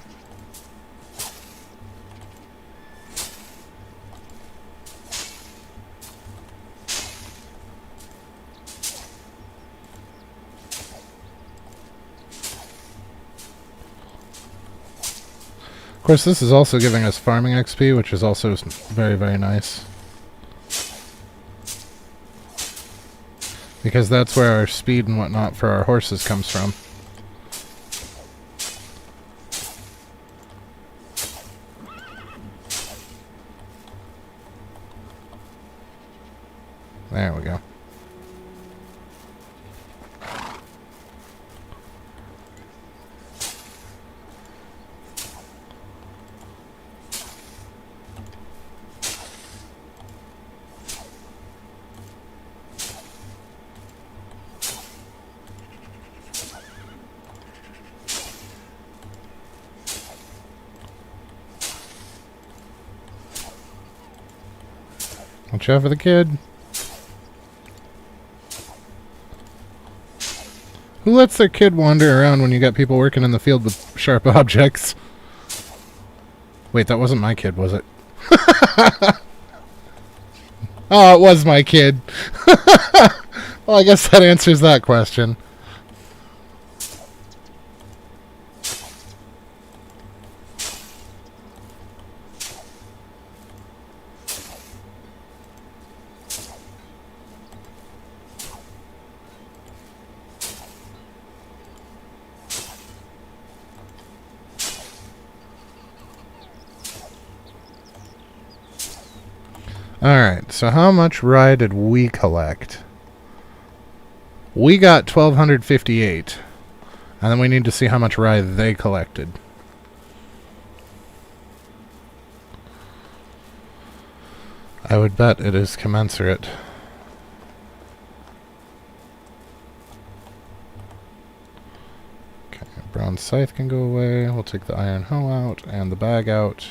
Of course, this is also giving us farming XP, which is also very, very nice. Because that's where our speed and whatnot for our horses comes from. There we go. Watch out for the kid. Who lets their kid wander around when you got people working in the field with sharp objects? Wait, that wasn't my kid, was it? Oh, it was my kid. Well, I guess that answers that question. Alright, so how much rye did we collect? We got 1,258. And then we need to see how much rye they collected. I would bet it is commensurate. Okay, bronze scythe can go away. We'll take the iron hoe out and the bag out.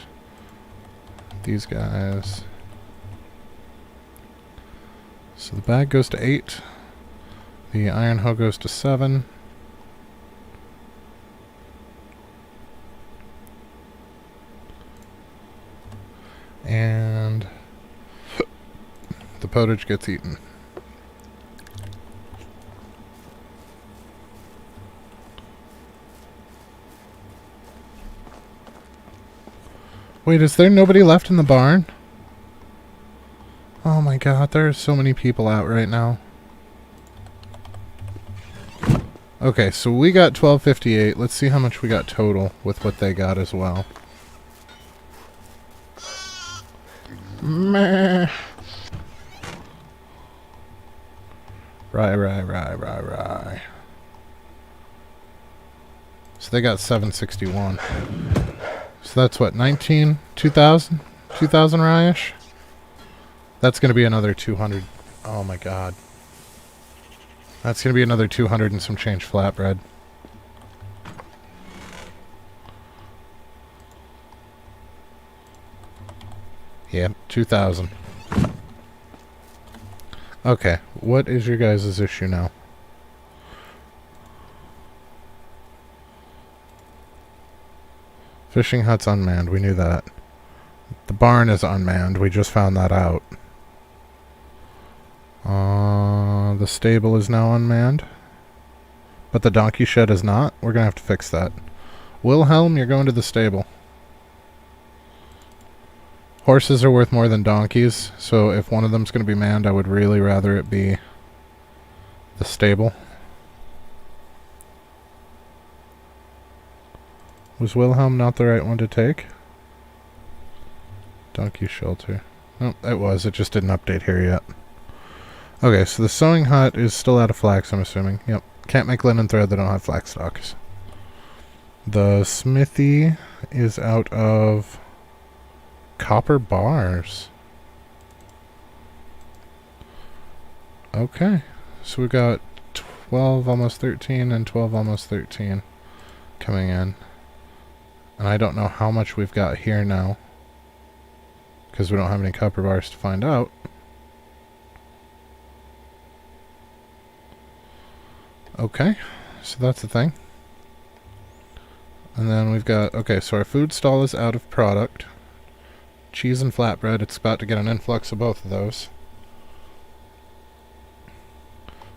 These guys. So the bag goes to 8. The iron hoe goes to 7. And the potage gets eaten. Wait, is there nobody left in the barn? Oh my god, there are so many people out right now. Okay, so we got 1258. Let's see how much we got total with what they got as well. Meh. Rye. So they got 761. So that's what, 2,000 rye-ish? That's going to be another 200. Oh my god. That's going to be another 200 and some change flatbread. Yep, 2,000. Okay, what is your guys' issue now? Fishing hut's unmanned, we knew that. The barn is unmanned, we just found that out. The stable is now unmanned. But the donkey shed is not. We're gonna have to fix that. Wilhelm, you're going to the stable. Horses are worth more than donkeys, so if one of them's going to be manned, I would really rather it be the stable. Was Wilhelm not the right one to take? Donkey shelter. Oh, it was. It just didn't update here yet. Okay, so the sewing hut is still out of flax, I'm assuming. Yep. Can't make linen thread, they don't have flax stocks. The smithy is out of copper bars. Okay. So we got 12, almost 13, and 12, almost 13 coming in. And I don't know how much we've got here now, because we don't have any copper bars to find out. Okay. So that's the thing. And then we've got... Okay, so our food stall is out of product. Cheese and flatbread, it's about to get an influx of both of those.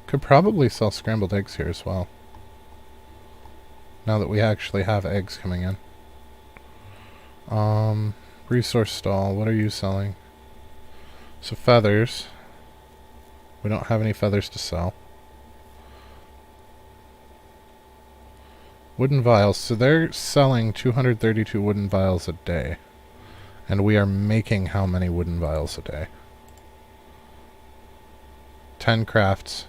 Could probably sell scrambled eggs here as well, now that we actually have eggs coming in. Resource stall, what are you selling? So feathers. We don't have any feathers to sell. Wooden vials, so they're selling 232 wooden vials a day. And we are making how many wooden vials a day? 10 crafts,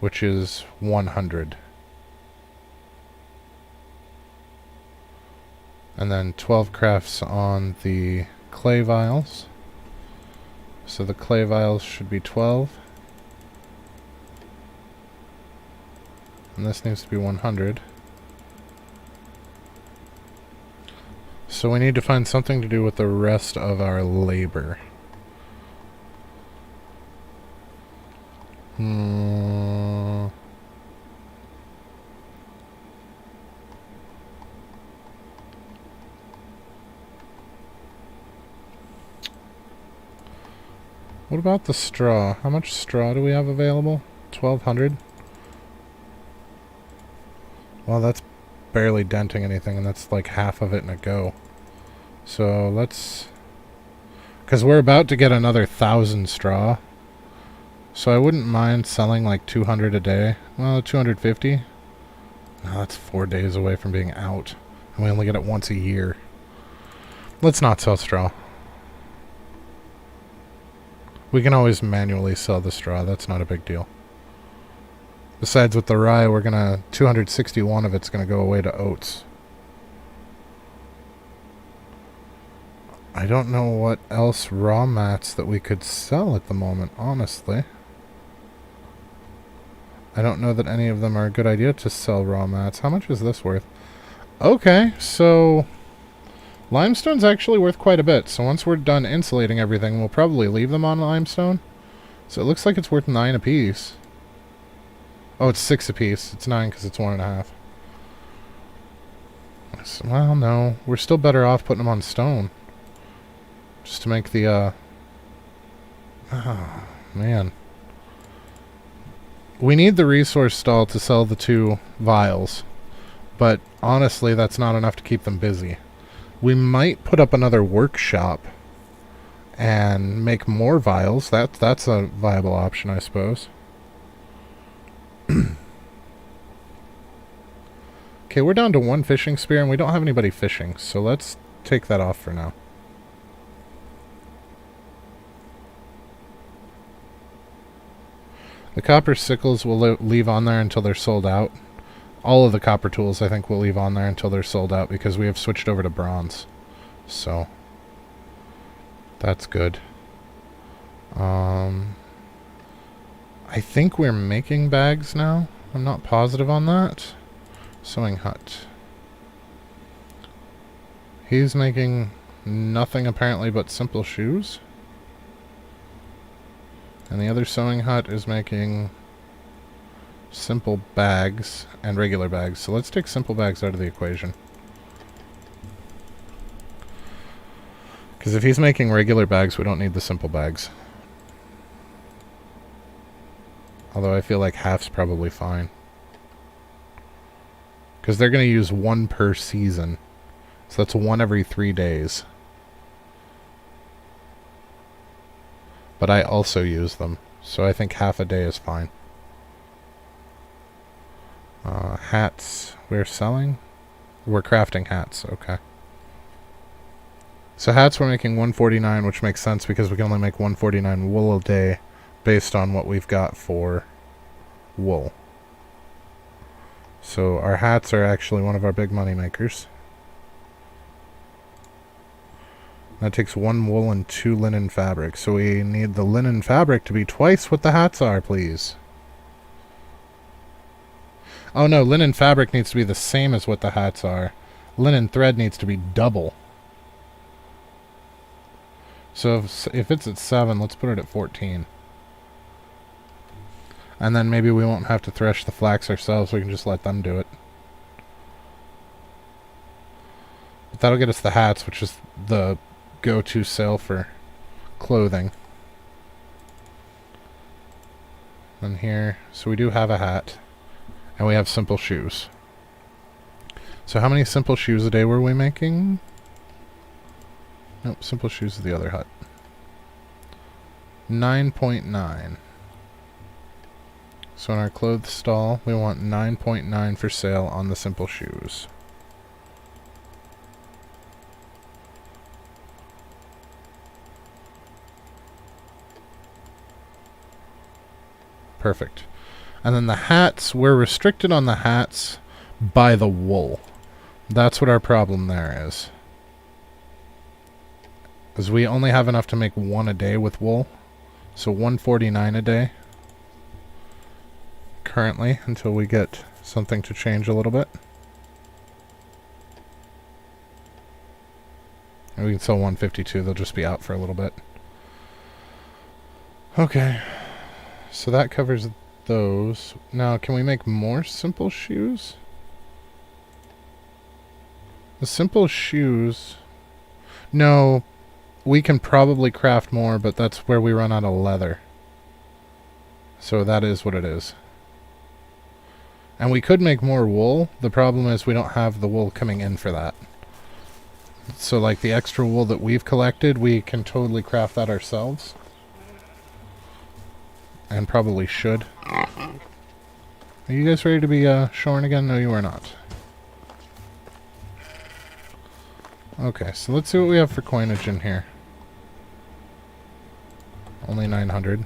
which is 100. And then 12 crafts on the clay vials. So the clay vials should be 12. And this needs to be 100. So we need to find something to do with the rest of our labor. What about the straw? How much straw do we have available? 1,200? Well, that's barely denting anything, and that's like half of it in a go. So let's... Because we're about to get another 1,000 straw. So I wouldn't mind selling like 200 a day. Well, 250? No, that's 4 days away from being out. And we only get it once a year. Let's not sell straw. We can always manually sell the straw. That's not a big deal. Besides, with the rye, we're gonna 261 of it's gonna go away to oats. I don't know what else raw mats that we could sell at the moment, honestly. I don't know that any of them are a good idea to sell raw mats. How much is this worth? Okay, so limestone's actually worth quite a bit. So once we're done insulating everything, we'll probably leave them on limestone. So it looks like it's worth 9 apiece. Oh, it's 6 apiece. It's 9 because it's 1.5. Well, no. We're still better off putting them on stone. Just to make the, oh, man. We need the resource stall to sell the 2 vials. But, honestly, that's not enough to keep them busy. We might put up another workshop and make more vials. That's a viable option, I suppose. Okay, we're down to 1 fishing spear, and we don't have anybody fishing, so let's take that off for now. The copper sickles we'll leave on there until they're sold out. All of the copper tools I think we'll leave on there until they're sold out because we have switched over to bronze. So, that's good. I think we're making bags now. I'm not positive on that. Sewing hut. He's making nothing apparently but simple shoes. And the other sewing hut is making simple bags and regular bags. So let's take simple bags out of the equation. Because if he's making regular bags, we don't need the simple bags. Although I feel like half's probably fine. Because they're going to use 1 per season. So that's 1 every 3 days. But I also use them. So I think half a day is fine. Hats we're selling? We're crafting hats, okay. So hats we're making 149, which makes sense because we can only make 149 wool a day based on what we've got for wool. So our hats are actually one of our big money makers. That takes 1 wool and 2 linen fabric. So we need the linen fabric to be twice what the hats are, please. Oh no, linen fabric needs to be the same as what the hats are. Linen thread needs to be double. So if it's at 7, let's put it at 14. And then maybe we won't have to thresh the flax ourselves. We can just let them do it. But that'll get us the hats, which is the go-to sale for clothing. And here, so we do have a hat. And we have simple shoes. So how many simple shoes a day were we making? Nope, simple shoes is the other hut. 9.9. So in our clothes stall, we want 9.9 for sale on the simple shoes. Perfect. And then the hats, we're restricted on the hats by the wool. That's what our problem there is. Because we only have enough to make 1 a day with wool. So 149 a day. Currently, until we get something to change a little bit. And we can sell 152, they'll just be out for a little bit. Okay. So that covers those. Now, can we make more simple shoes? The simple shoes... No, we can probably craft more, but that's where we run out of leather. So that is what it is. And we could make more wool. The problem is we don't have the wool coming in for that. So like the extra wool that we've collected, we can totally craft that ourselves. And probably should. Are you guys ready to be shorn again? No, you are not. Okay, so let's see what we have for coinage in here. Only 900.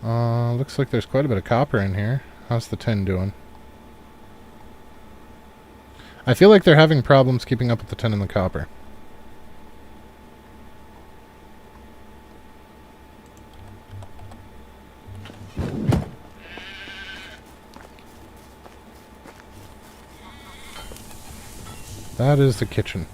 Looks like there's quite a bit of copper in here. How's the tin doing? I feel like they're having problems keeping up with the tin and the copper. That is the kitchen.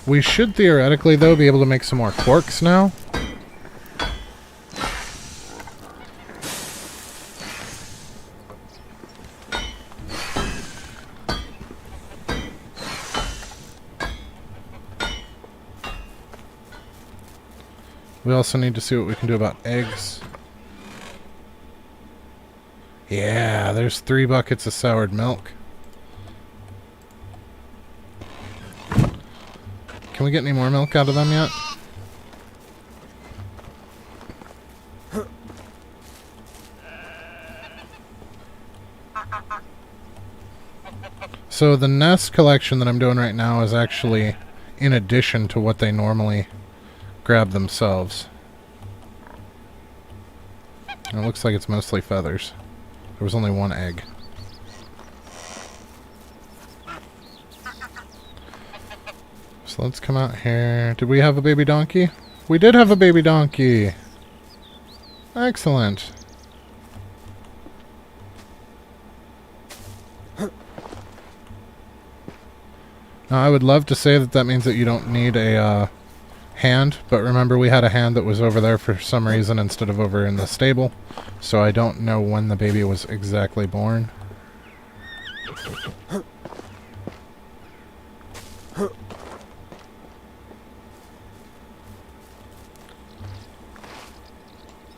We should theoretically, though, be able to make some more quarks now. We also need to see what we can do about eggs. Yeah, there's 3 buckets of soured milk. Can we get any more milk out of them yet? So the nest collection that I'm doing right now is actually in addition to what they normally grab themselves. And it looks like it's mostly feathers. There was only 1 egg. So let's come out here. Did we have a baby donkey? We did have a baby donkey! Excellent. Now, I would love to say that that means that you don't need a hand, but remember we had a hand that was over there for some reason instead of over in the stable, so I don't know when the baby was exactly born.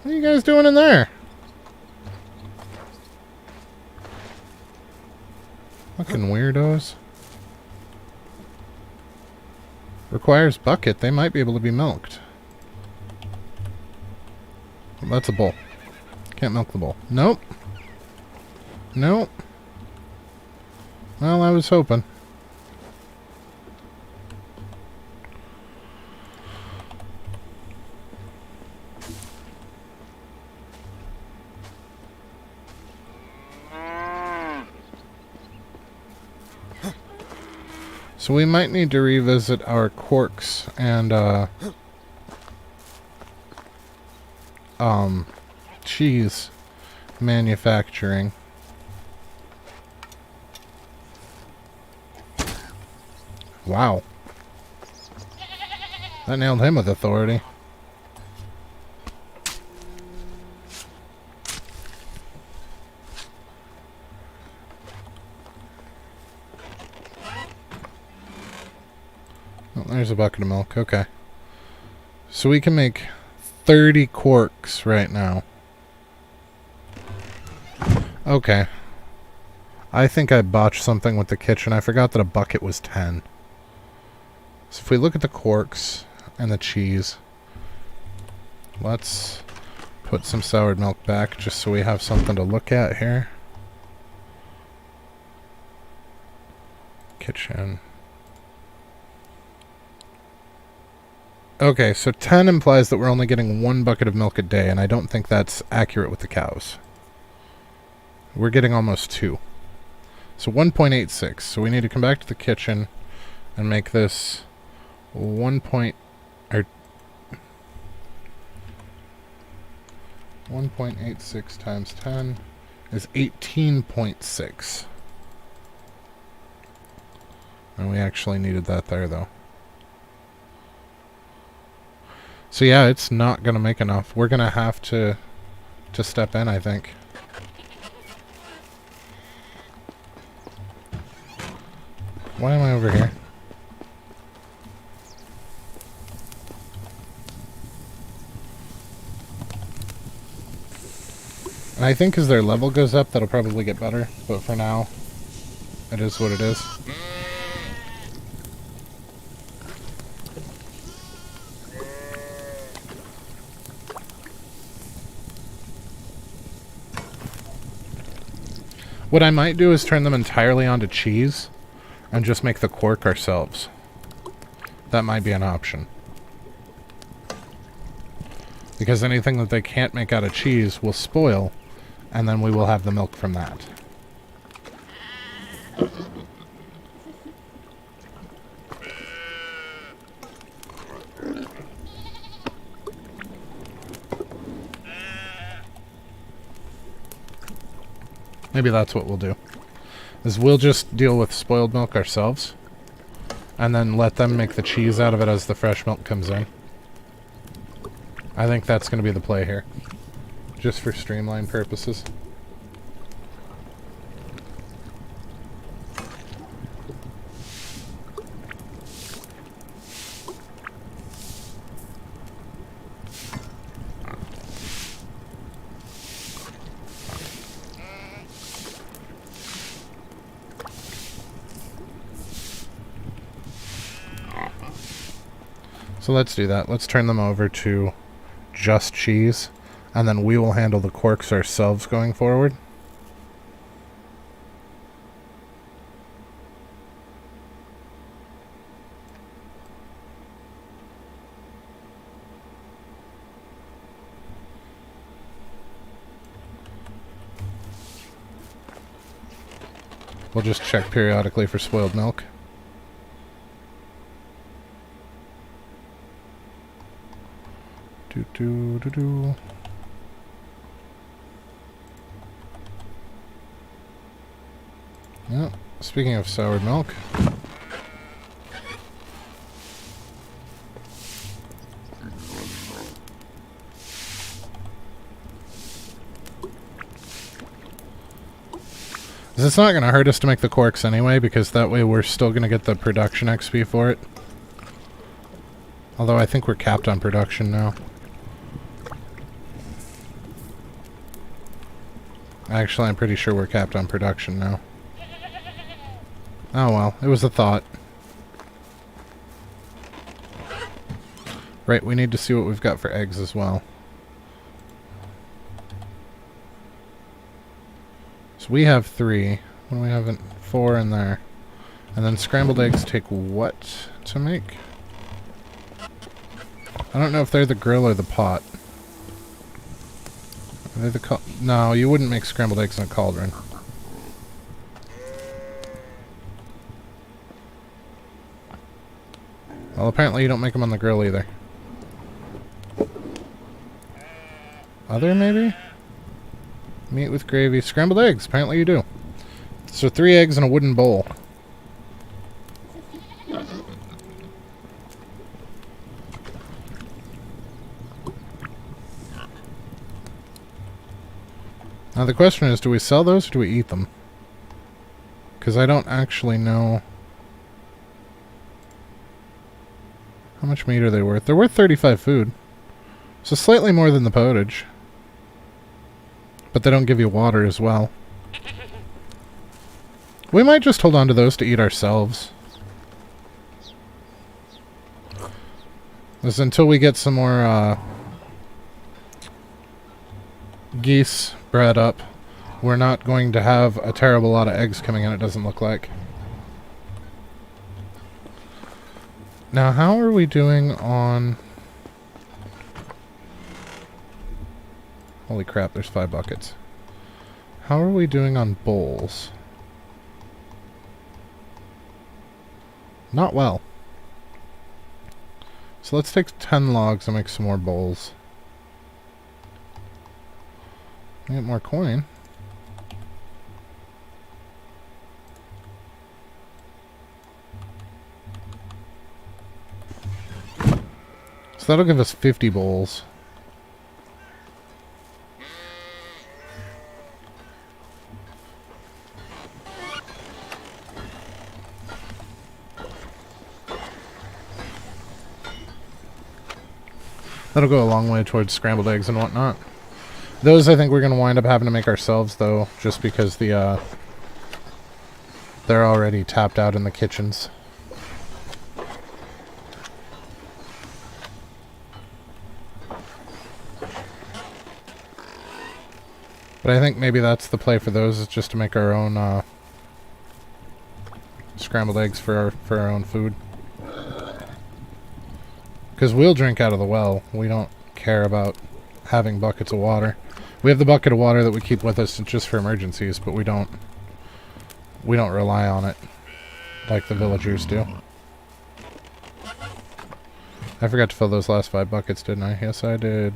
What are you guys doing in there? Fucking weirdos. Requires bucket. They might be able to be milked. Well, that's a bull. Can't milk the bull. Nope. Nope. Well, I was hoping. So we might need to revisit our quarks and cheese manufacturing. Wow. That nailed him with authority. Oh, there's a bucket of milk. Okay. So we can make 30 quarks right now. Okay. I think I botched something with the kitchen. I forgot that a bucket was 10. So if we look at the quarks and the cheese, let's put some soured milk back just so we have something to look at here. Kitchen. Okay, so 10 implies that we're only getting 1 bucket of milk a day, and I don't think that's accurate with the cows. We're getting almost 2. So 1.86. So we need to come back to the kitchen and make this 1.86 times 10 is 18.6. And we actually needed that there, though. So yeah, it's not going to make enough. We're going to have to step in, I think. Why am I over here? And I think as their level goes up, that'll probably get better. But for now, it is what it is. What I might do is turn them entirely onto cheese and just make the quark ourselves. That might be an option. Because anything that they can't make out of cheese will spoil, and then we will have the milk from that. Maybe that's what we'll do. Is we'll just deal with spoiled milk ourselves, and then let them make the cheese out of it as the fresh milk comes in. I think that's going to be the play here. Just for streamline purposes. So let's do that. Let's turn them over to just cheese, and then we will handle the quarks ourselves going forward. We'll just check periodically for spoiled milk. Do. Yeah, speaking of soured milk. It's not going to hurt us to make the quarks anyway, because that way we're still going to get the production XP for it. Although I think we're capped on production now. Actually, I'm pretty sure we're capped on production now. Oh well, it was a thought. Right, we need to see what we've got for eggs as well. So we have 3. What do we have? 4 in there. And then scrambled eggs take what to make? I don't know if they're the grill or the pot. Are they the no, you wouldn't make scrambled eggs in a cauldron. Well, apparently you don't make them on the grill either. Other, maybe? Meat with gravy. Scrambled eggs. Apparently you do. So 3 eggs in a wooden bowl. Now the question is, do we sell those or do we eat them? Because I don't actually know... How much meat are they worth? They're worth 35 food. So slightly more than the potage. But they don't give you water as well. We might just hold on to those to eat ourselves. This until we get some more geese bred up. We're not going to have a terrible lot of eggs coming in, it doesn't look like. Now, how are we doing on... Holy crap, there's 5 buckets. How are we doing on bowls? Not well. So let's take 10 logs and make some more bowls. Get more coin. So that'll give us 50 bowls. That'll go a long way towards scrambled eggs and whatnot. Those I think we're going to wind up having to make ourselves, though, just because they're already tapped out in the kitchens. But I think maybe that's the play for those, is just to make our own scrambled eggs for our own food. Because we'll drink out of the well. We don't care about having buckets of water. We have the bucket of water that we keep with us just for emergencies, but we don't rely on it like the villagers do. I forgot to fill those last 5 buckets, didn't I? Yes, I did.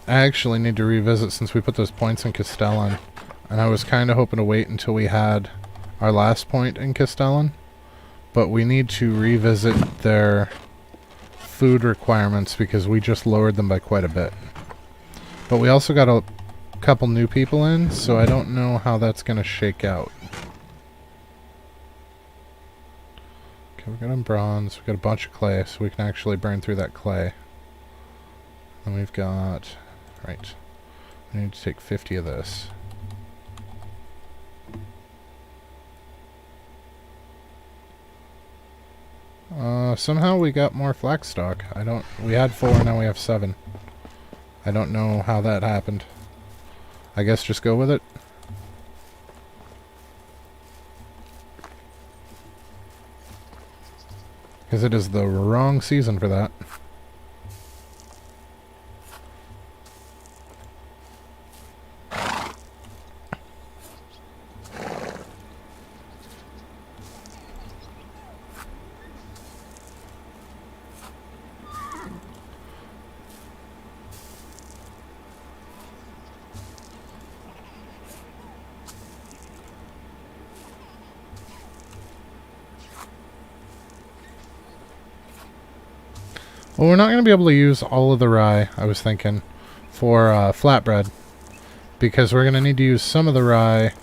I actually need to revisit, since we put those points in Castellan, and I was kind of hoping to wait until we had our last point in Castellan, but we need to revisit their food requirements because we just lowered them by quite a bit. But we also got a couple new people in, so I don't know how that's going to shake out. Okay, we got them bronze, we got a bunch of clay, so we can actually burn through that clay. And we've got... Right. We need to take 50 of this. Somehow we got more flax stock. We had 4, now we have 7. I don't know how that happened. I guess just go with it. Because it is the wrong season for that. Well, we're not going to be able to use all of the rye, I was thinking, for flatbread. Because we're going to need to use some of the rye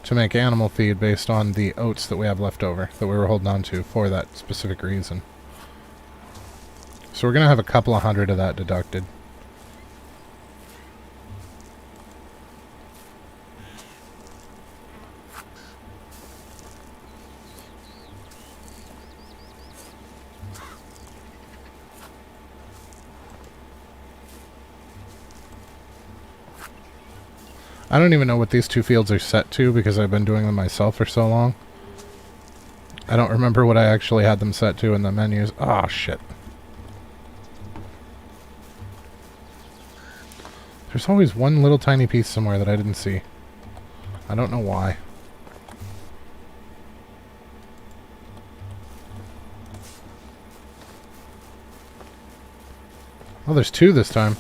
to make animal feed based on the oats that we have left over, that we were holding on to for that specific reason. So we're going to have a couple of hundred of that deducted. I don't even know what these 2 fields are set to because I've been doing them myself for so long. I don't remember what I actually had them set to in the menus. Ah, shit. There's always one little tiny piece somewhere that I didn't see. I don't know why. Oh, there's 2 this time.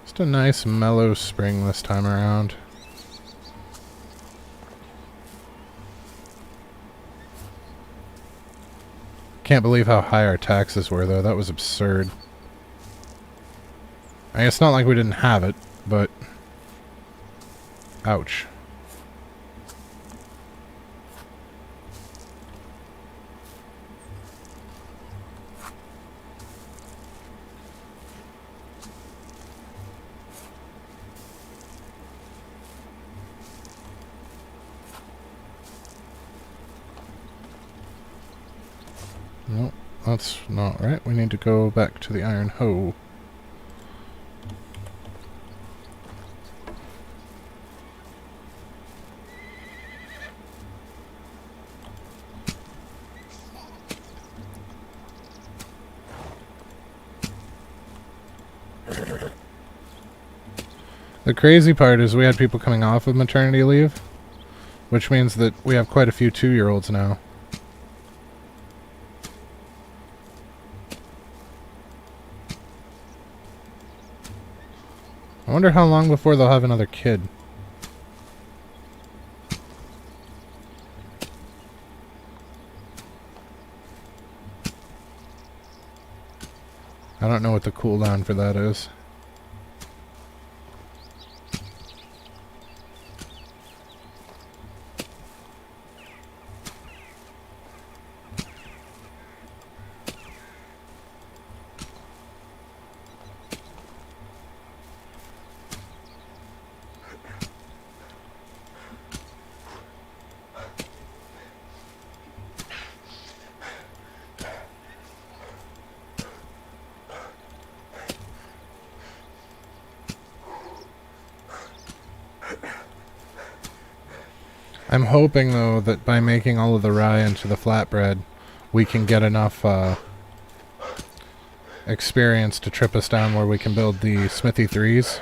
Just a nice mellow spring this time around. Can't believe how high our taxes were, though. That was absurd. I mean, it's not like we didn't have it, but... Ouch. No, that's not right. We need to go back to the iron hoe. The crazy part is we had people coming off of maternity leave, which means that we have quite a few 2-year-olds now. I wonder how long before they'll have another kid. I don't know what the cooldown for that is. I'm hoping, though, that by making all of the rye into the flatbread, we can get enough experience to trip us down where we can build the smithy 3s.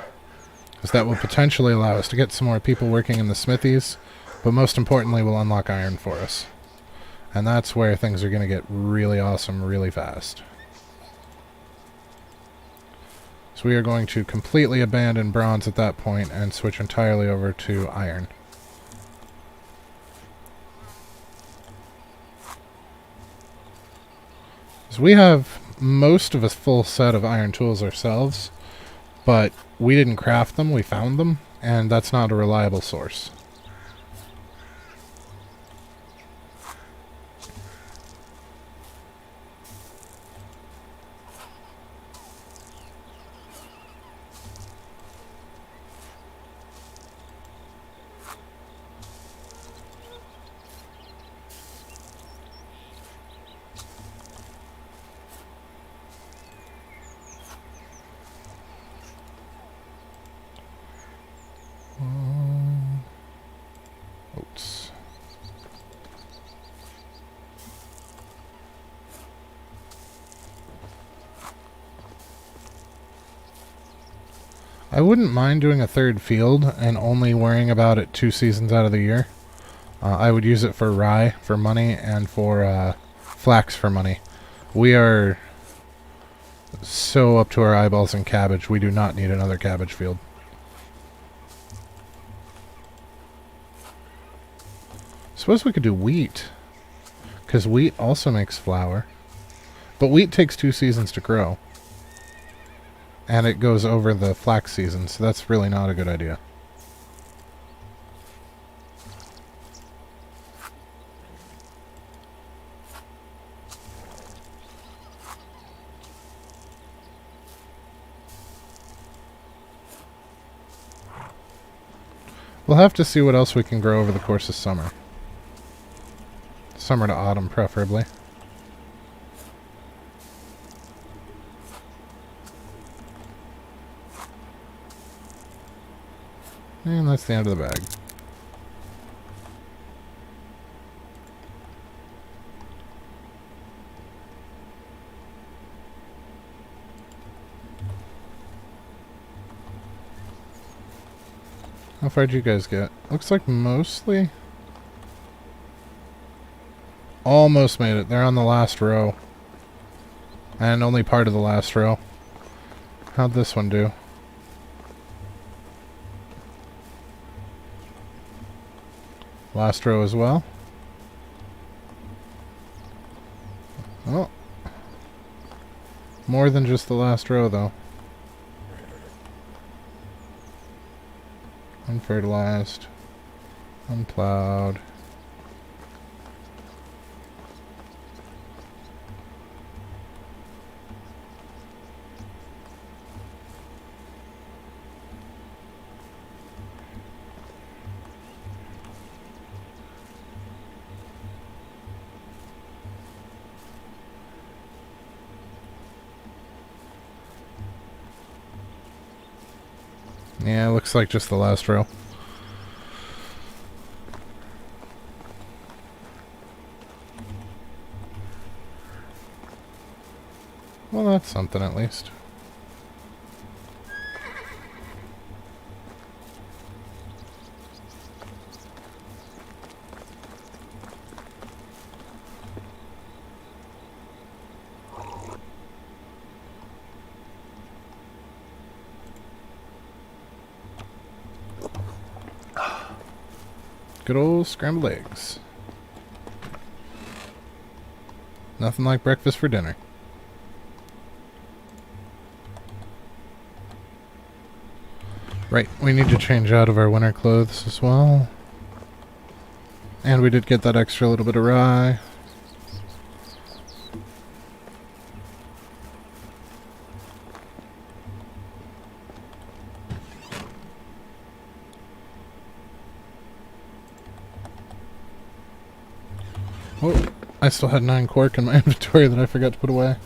Because that will potentially allow us to get some more people working in the smithies, but most importantly will unlock iron for us. And that's where things are going to get really awesome really fast. So we are going to completely abandon bronze at that point and switch entirely over to iron. So we have most of a full set of iron tools ourselves, but we didn't craft them, we found them, and that's not a reliable source. Oats. I wouldn't mind doing a third field and only worrying about it 2 seasons out of the year. I would use it for rye for money and for flax for money. We are so up to our eyeballs in cabbage, we do not need another cabbage field. Suppose we could do wheat, because wheat also makes flour. But wheat takes 2 seasons to grow. And it goes over the flax season, so that's really not a good idea. We'll have to see what else we can grow over the course of summer. Summer to autumn, preferably. And that's the end of the bag. How far did you guys get? Looks like mostly... Almost made it. They're on the last row. And only part of the last row. How'd this one do? Last row as well. Oh. More than just the last row, though. Unfertilized. Unplowed. Yeah, looks like just the last row. Well, that's something at least. Good old scrambled eggs. Nothing like breakfast for dinner. Right, we need to change out of our winter clothes as well. And we did get that extra little bit of rye. Oh, I still had 9 cork in my inventory that I forgot to put away.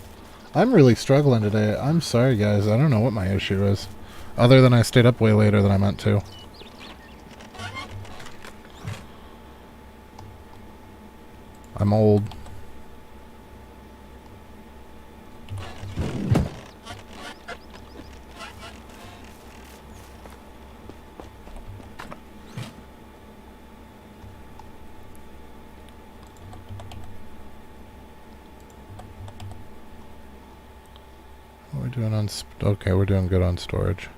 I'm really struggling today. I'm sorry, guys. I don't know what my issue is. Other than I stayed up way later than I meant to. I'm old. What are we doing on... Okay, we're doing good on storage.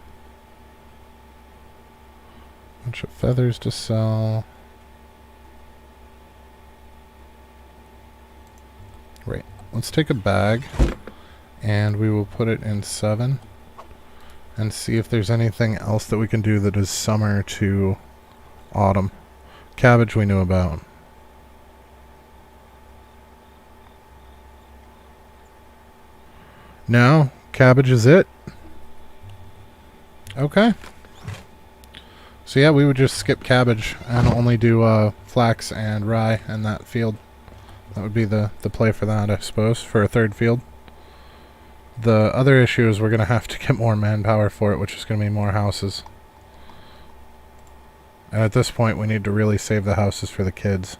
Bunch of feathers to sell. Right. Let's take a bag and we will put it in 7 and see if there's anything else that we can do that is summer to autumn. Cabbage we knew about. No, cabbage is it. Okay. So yeah, we would just skip cabbage and only do flax and rye in that field. That would be the play for that, I suppose, for a third field. The other issue is we're going to have to get more manpower for it, which is going to be more houses. And at this point, we need to really save the houses for the kids.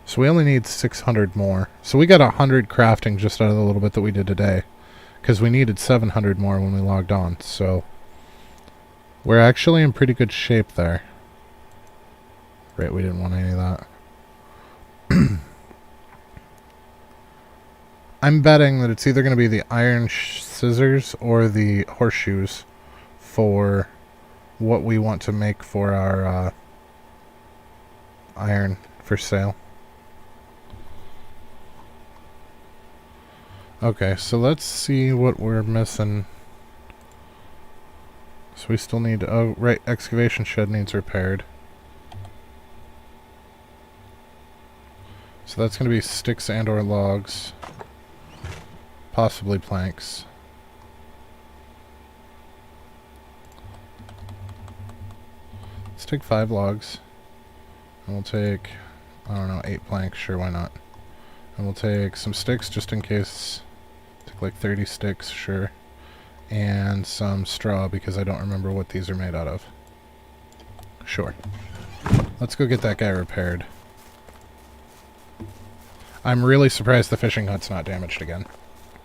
So we only need 600 more. So we got 100 crafting just out of the little bit that we did today. Because we needed 700 more when we logged on, so... We're actually in pretty good shape there. Right, we didn't want any of that. I'm betting that it's either going to be the iron scissors or the horseshoes for what we want to make for our iron for sale. Okay, so let's see what we're missing. So we still need... Oh, right, excavation shed needs repaired. So that's going to be sticks and or logs. Possibly planks. Let's take 5 logs. And we'll take, I don't know, 8 planks. Sure, why not? And we'll take some sticks just in case. Take like 30 sticks, sure. And some straw because I don't remember what these are made out of. Sure. Let's go get that guy repaired. I'm really surprised the fishing hut's not damaged again.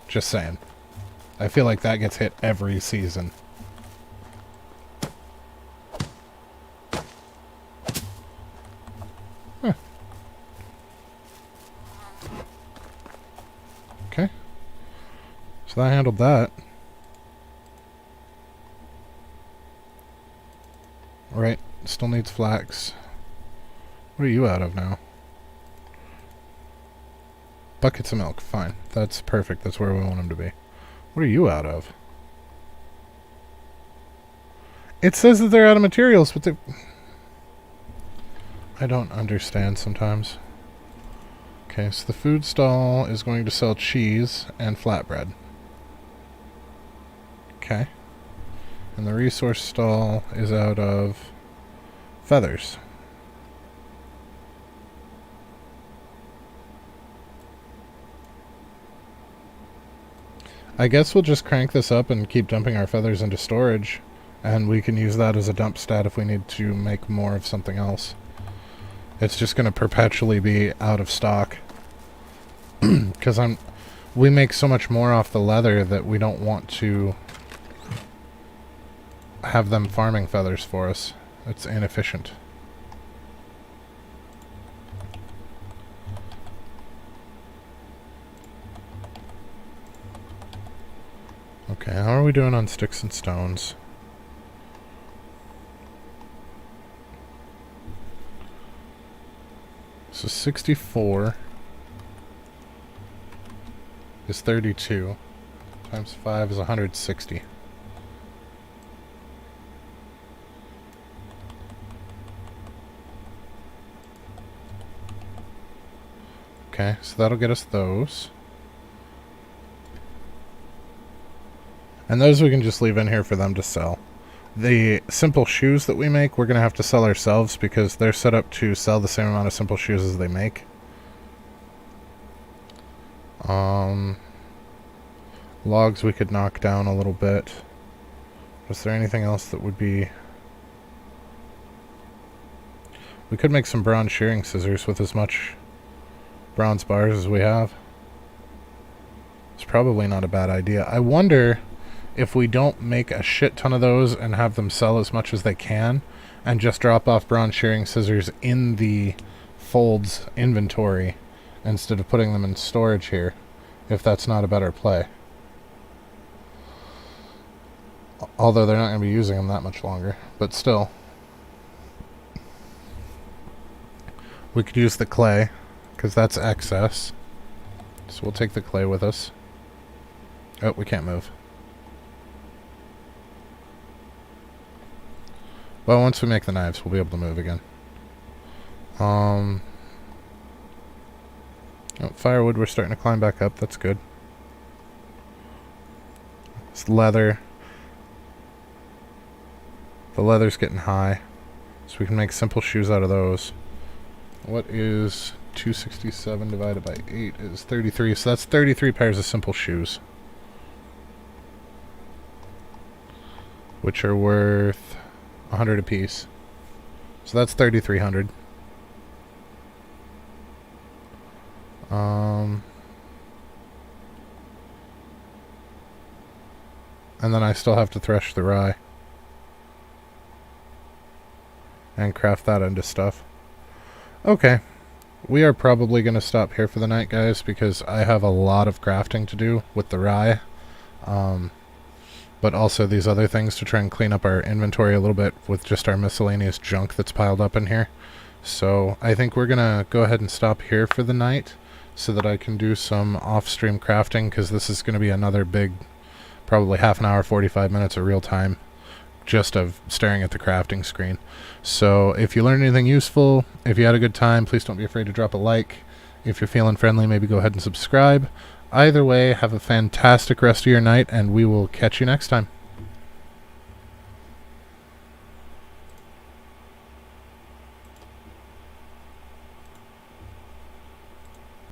Just saying. I feel like that gets hit every season. Huh. Okay. So that handled that. Right, still needs flax. What are you out of now? Buckets of milk, fine. That's perfect, that's where we want them to be. What are you out of? It says that they're out of materials, but they... I don't understand sometimes. Okay, so the food stall is going to sell cheese and flatbread. Okay. And the resource stall is out of feathers. I guess we'll just crank this up and keep dumping our feathers into storage, and we can use that as a dump stat if we need to make more of something else. It's just going to perpetually be out of stock. Because we make so much more off the leather that we don't want to have them farming feathers for us. It's inefficient. Okay, how are we doing on sticks and stones? So 64 is 32. Times 5 is 160. Okay, so that'll get us those. And those we can just leave in here for them to sell. The simple shoes that we make, we're going to have to sell ourselves because they're set up to sell the same amount of simple shoes as they make. Logs we could knock down a little bit. Was there anything else that would be... We could make some bronze shearing scissors with as much bronze bars as we have. It's probably not a bad idea. I wonder if we don't make a shit ton of those and have them sell as much as they can and just drop off bronze shearing scissors in the folds inventory instead of putting them in storage here, if that's not a better play. Although they're not going to be using them that much longer, but still. We could use the clay, because that's excess. So we'll take the clay with us. Oh, we can't move. Well, once we make the knives, we'll be able to move again. Oh, firewood, we're starting to climb back up. That's good. It's leather. The leather's getting high, so we can make simple shoes out of those. What is 267 divided by 8 is 33, so that's 33 pairs of simple shoes. Which are worth 100 apiece. So that's 3,300. And then I still have to thresh the rye. And craft that into stuff. Okay. We are probably going to stop here for the night, guys, because I have a lot of crafting to do with the rye. But also these other things to try and clean up our inventory a little bit with just our miscellaneous junk that's piled up in here. So I think we're going to go ahead and stop here for the night so that I can do some off-stream crafting, because this is going to be another big, probably half an hour, 45 minutes of real time just of staring at the crafting screen. So if you learned anything useful, if you had a good time, please don't be afraid to drop a like. If you're feeling friendly, maybe go ahead and subscribe. Either way, have a fantastic rest of your night, and we will catch you next time.